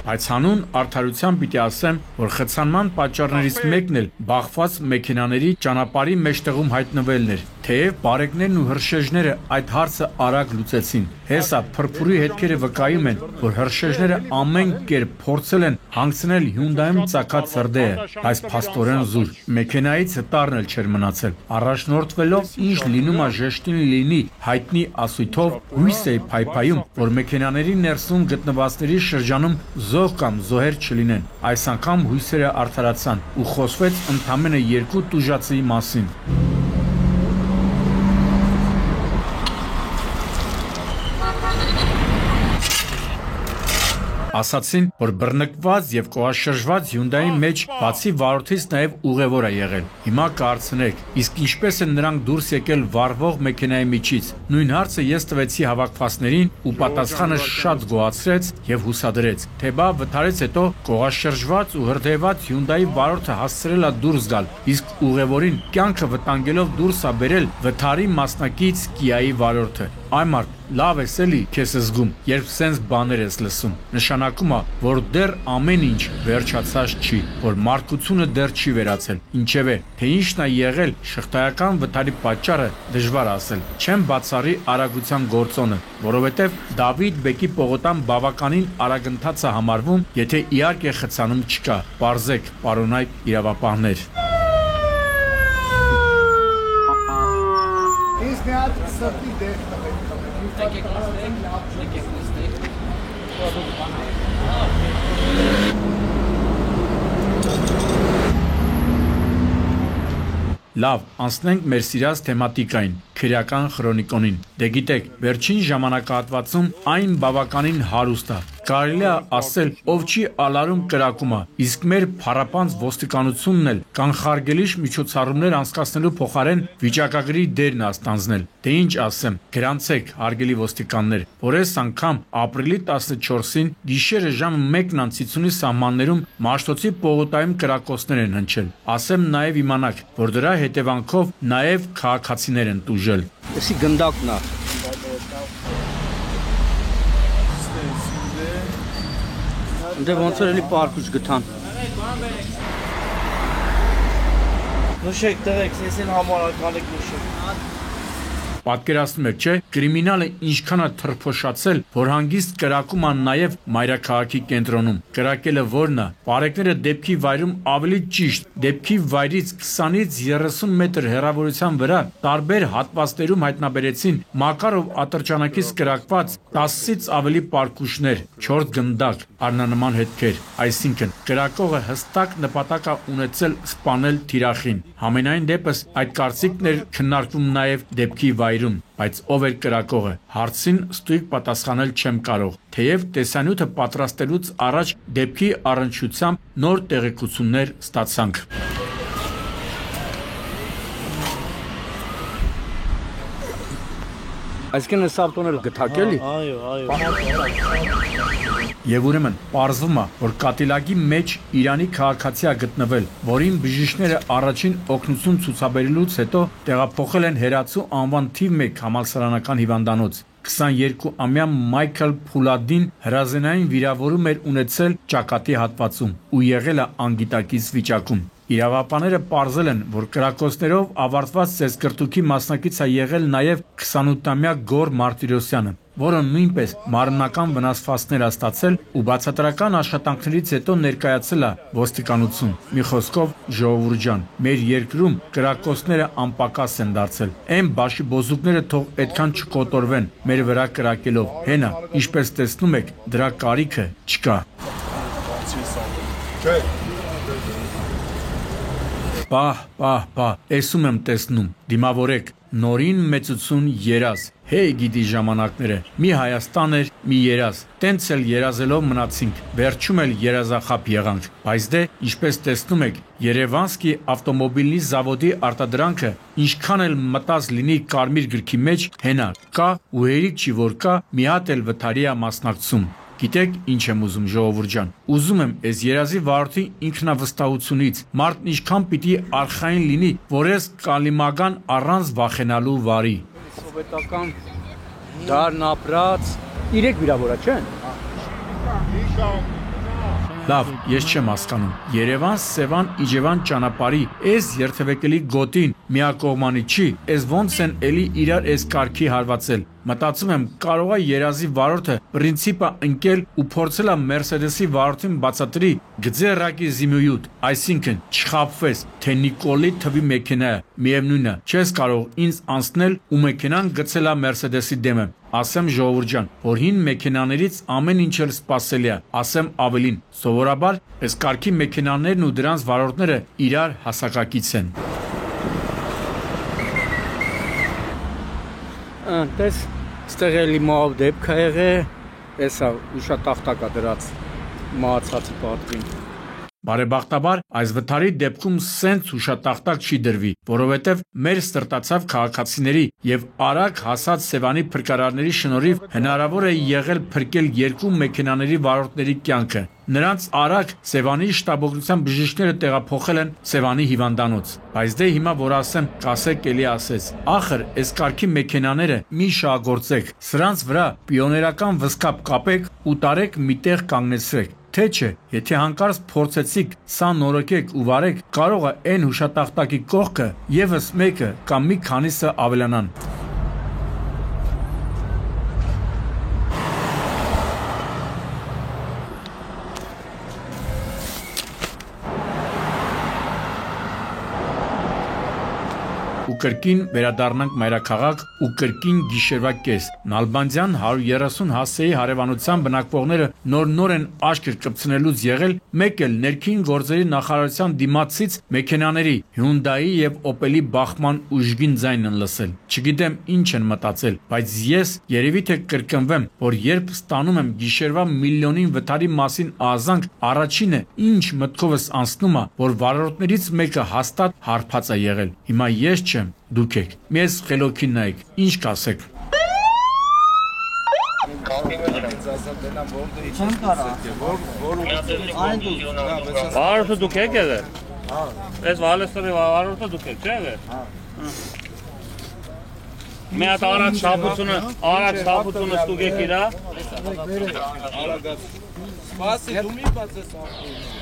Այս հանուն արդարության պիտի ասեմ, որ խցանման պատճառներից մեկն էլ բախված մեքենաների ճանապարհի մեջտեղում հայտնվելն էր, թեև բարեկներն ու հրշեջները այդ հարցը արագ լուծեցին։ Հեսա փրփուրի հետքերը վկայում են, որ հրշեջները ամեն կերպ փորձել են հանգցնել Հյունդայում ծակած սրդեը, այս փաստորեն զուր։ Մեքենայից հտարն էլ չէր մնացել։ Առաջնորդվելով ինչ լինում է ժեշտին լինի հայտնի ասույթով հույս է փայփայում, որ մեքենաների ներսում գտնվածների շրջանում զոհ կամ զոհեր չլինեն։ Այս անգամ հույսերը արդարացան ու խոսվեց ընդամենը 2 տուժածի մասին։ Ասացին, որ բռնկված եւ կողաշրջված Հյունդայի մեջ բացի վարորդից նաեւ ուղևոր է եղել։ Հիմա կարծնեք, իսկ ինչպես են նրանք դուրս եկել վառվող մեքենայի միջից։ Նույն հարցը ես տվեցի հավաքվածներին ու պատասխանը շատ գոհացրեց եւ հուսադրեց, թե բա վթարից հետո կողաշրջված ու հրդեհված Հյունդայի վարորդը հասցրել է դուրս գալ, իսկ ուղևորին կյանքը վտանգելով դուրս է բերել վթարի մասնակից Կիայի վարորդը։ Այ մարդ, լավ ես էլի քեզ զգում, երբ սենց բաներ ես լսում։ Նշանակում է, որ դեռ ամեն ինչ վերջացած չի, որ մարդկությունը դեռ չի վերացել։ Ինչևէ, թե ինչն է եղել շղթայական վթարի պատճառը դժվար ասել։ Չեմ բացառի արագության գործոնը, որովհետև Դավիթ Բեկի պողոտան բավականին արագընթաց է համարվում, եթե իհարկե խցանում չկա։ Պարզեք, պարոնայք իրավապահներ։ Ինձ մի հատ սրտի դեղ Լավ, անցնենք մեր սիրած թեմատիկային, քրեական քրոնիկոնին։ Դե գիտեք, վերջին ժամանակահատվածում այն բավականին հարուստ է։ Կարելի է ասել, ով չի ալարում կրակում է, իսկ մեր փառապանծ ոստիկանությունն էլ կանխարգելիչ միջոցառումներ անցկացնելու փոխարեն վիճակագրի դերն է ստանձնել։ Դե ինչ ասեմ, գրանցեք, հարգելի ոստիկաններ, որ այս անգամ ապրիլի 14-ին գիշերը ժամը 1:50-ի սահմաններում Մաշտոցի պողոտայում կրակոցներ են հնչել։ Ասեմ նաև իմանաք, որ դրա հետևանքով նաև քաղաքացիներ են տուժել։ Էսի գնդակն է։ Դե ոնց որ էլի պարկուճ գտան։ Նշեք տղեկ, ես են համարականեք նշեք։ Պատկերացնում եք, չէ՞, կրիմինալը ինչքան է թրփոշացել, որ հանգիստ կրակում ան նաև մայրաքաղաքի կենտրոնում։ Կրակելը որն է։ Բարեկները դեպքի վայրում ավելի ճիշտ, դեպքի վայրից 20-ից 30 մետր հեռավորության վրա տարբեր հատվածներում հայտնաբերեցին Մակարով ատրճանակից կրակված 10-ից ավելի պարկուշներ, 4 գնդակ, առնանման հետքեր, այսինքն կրակողը հստակ նպատակ է ունեցել սպանել թիրախին։ Համենայն դեպս այդ կարծիքն էր քննարկվում նաև դեպքի վայրում, բայց ով էր կրակողը, հարցին ստույգ պատասխանել չեմ կարող, թեև տեսանյութը պատրաստելուց առաջ դեպքի առնչությամբ նոր տեղեկություններ ստացանք։ Այսինքն այս ավտոն էլ գտակ էլի։ Այո։ Եվ ուրեմն պարզվում է, որ կատիլակի մեջ Իրանի քաղաքացի է գտնվել, որին բժիշկները առաջին օգնություն ցուցաբերելուց հետո տեղափոխել են Հերացու անվան թիվ 1 համալսարանական հիվանդանոց։ 22-ամյա Մայքլ Փուլադին հրազենային վիրավորում էր ունեցել ճակատի հատվածում ու եղել է անգիտակից վիճակում։ Իրավապանները պարզել են, որ կրակոցներով ավարտված ծեսկրտուքի մասնակից է եղել նաև 28-ամյա Գոր Մարտիրոսյանը, որը նույնպես մարմնական վնասվածքներ է ստացել ու բացատրական աշխատանքներից հետո ներկայացել է ոստիկանություն։ Մի խոսքով, ժողովուրդ ջան, մեր երկրում կրակոցները անպակաս են դարձել։ Այն բաշիբոզուկները թող այդքան չկոտորվեն մեր վրա կրակելով։ Հենա, ինչպես տեսնում եք, դրա կարիքը չկա։ Պահ, էսում եմ տեսնում, դիմավորեք, նորին մեծություն երազ, հեյ գիտի ժամանակները, մի Հայաստան էր, մի երազ, տենց էլ երազելով մնացինք, վերջում էլ երազախապ եղանք, բայց դե, ինչպես տեսնում եք, Երևանսկի ավտոմոբիլի զավոդի արտադրանքը, ինչքան էլ մտած լինի կարմիր գրքի մեջ, հենա, կա ու հերիք չի որ կա, մի հատ էլ վթարի է մասնակցում։ Գիտեք ինչ եմ ուզում ժողովուրդ ջան, ուզում եմ այս երազի վարորդի ինքնավստահությունից, մարդն ինչքան պիտի արխային լինի, որ ես կալիմական առանց վախենալու վարի։ Սովետական դարն ապրած 3 վիրավորա չեն։ Լավ, ես չեմ հասկանում։ Երևան Սևան Իջևան ճանապարհի այս երթևեկելի գոտին միակողմանի չի, այս ոնց են էլի իրար այս կարգի հարվածել։ Մտածում եմ, կարող է երազի վարորդը պրինցիպը ընկել ու փորձել է Մերսեդեսի վարորդին բացատրի գծերակի զիմյույուտ, այսինքն չխաբվես, թե Նիկոլի թվի մեքենա է, միևնույնն է, չես կարող ինձ անցնել ու մեքենան գցել է Մերսեդեսի դեմը։ Ասեմ ժողովուրդ ջան, որ հին մեքենաներից ամեն ինչ էլ սպասելի է, ասեմ ավելին, սովորաբար այս կարգի մեքենաներն ու դրանց վարորդները իրար հասակակից են։ Տես, ստեղ էլի մահով դեպք է եղել, էսա ուշատախտակա դրած մահացածի պատվին։ Բարեբախտաբար այս վթարի դեպքում սենց հուշատախտակ չի դրվի, որովհետև մեր ստրտացավ քաղաքացիների եւ արագ հասած Սևանի փրկարարների շնորհիվ հնարավոր է եղել փրկել 2 մեքենաների վարորդների կյանքը։ Նրանց արագ Սևանի շտաբօգնության բժիշկները տեղափոխել են Սևանի հիվանդանոց։ Բայց դե հիմա որ ասեմ, կասեք էլի ասես։ Ախր, այս կարգի մեքենաները մի շահագործեք, սրանց վրա պիոներական վսկապ կապեք ու տարեք միտեղ կանգնեցրեք։ Թե չէ, եթե հանկարծ փորձեցիք սա նորոգեք ու վարեք, կարող է այն հուշատախտակի կողքը եւս մեկը կամ մի քանիսը ավելանան։ Ու կրկին վերադառնանք մայրաքաղաք ու կրկին գիշերվա կես։ Նալբանդյան 130 հասեի հարևանության բնակվողները նոր են աշկեր կպցնելուց եղել, մեկ էլ ներքին գործերի նախարարության դիմացից մեքենաների Hyundai եւ Opel-ի բախման ուժգին ձայն են լսել։ Չգիտեմ ինչ են մտածել, բայց ես երևի թե կրկնվեմ, որ երբ ստանում եմ գիշերվա միլիոնին վթարի մասին ազանք, առաջինը ինչ մտքովս անցնում է, որ վարորդներից մեկը հաստատ հարբած է եղել։ Հիմա ես չեմ, դուք եք։ Մեզ խելոքին նայեք, ինչ կասեք։ Վարորդը դուք եք եղել։ Այս վալեստորի վարորդը դուք եք, չէ՞ եղել։ Մի հատ առաջ շապությունը ստուգ եք իրա։ Սպասի, դու մի բաց ես ապրում։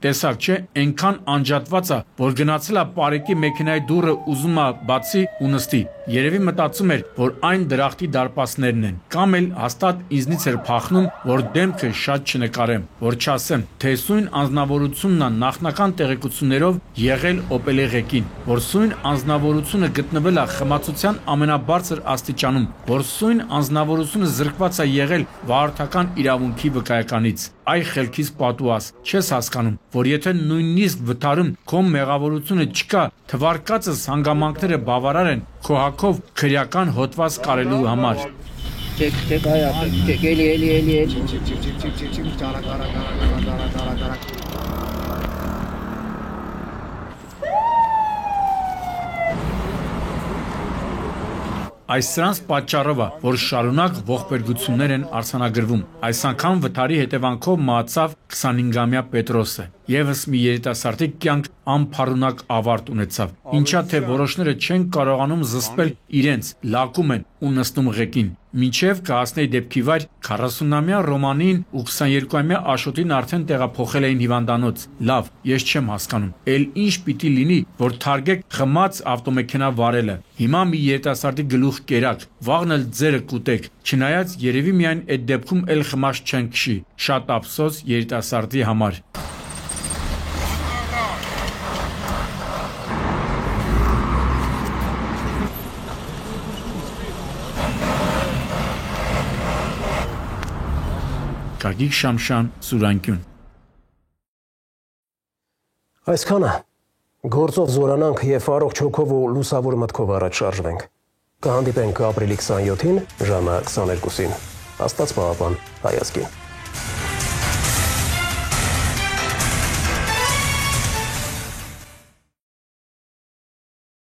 տեսակ չէ, այնքան անջատված է, որ գնացել է Պարեկի մեքենայի դուռը ուզում է բացի ու նստի։ Երևի մտածում էր, որ այն դրախտի դարպասներն են, կամ էլ հաստատ ինձնից էր փախնում, որ դեմքը շատ չնկարեմ, որ չասեմ, թե սույն անձնավորությունն է նախնական տեղեկություններով եղել Opel-ի ղեկին, որ սույն անձնավորությունը գտնվել է խմացության ամենաբարձր աստիճանում, որ սույն անձնավորությունը զրկված է եղել վարորդական իրավունքի վկայականից։ Այ խելքից պատուաս, չես հասկանում, որ եթե նույնիսկ վթարում քո մեղավորությունը չկա, թվարկածս հանգամանքները բավարար են քո հակով քրեական հոդված կարելու համար։ Այս սրանց պատճառով է, որ շարունակ ողբերգություններ են արձանագրվում։ Այս անգամ վթարի հետևանքով մահացավ 25-ամյա Պետրոսը։ Եվս մի երիտասարդի կյանք անփառունակ ավարտ ունեցավ։ Ինչա թե որոշները չեն կարողանում զսպել իրենց, լակում են ու նստում ղեկին։ Մինչև կհասնեի դեպքի վայր 40-ամյա Ռոմանին ու 22-ամյա Աշոտին արդեն տեղափոխել էին հիվանդանոց։ Լավ, ես չեմ հասկանում։ Էլ ինչ պիտի լինի, որ թարգեք խմած ավտոմեքենա վարելը։ Հիմա մի երիտասարդի գլուխ կերակ, վաղն էլ ձերը կուտեք։ Չնայած երևի միայն այդ դեպքում էլ խմած չեն քշի։ Շատ ափսոս երիտասարդի համար։ Գագիկ Շամշան, Սուրանկյուն։ Այսքանը գործով զորանանք եւ առողջ հոգով ու լուսավոր մտքով առաջ շարժվենք։ Կհանդիպենք ապրիլի 27-ին ժամը 22-ին։ Աստված պահապան, հայազգին։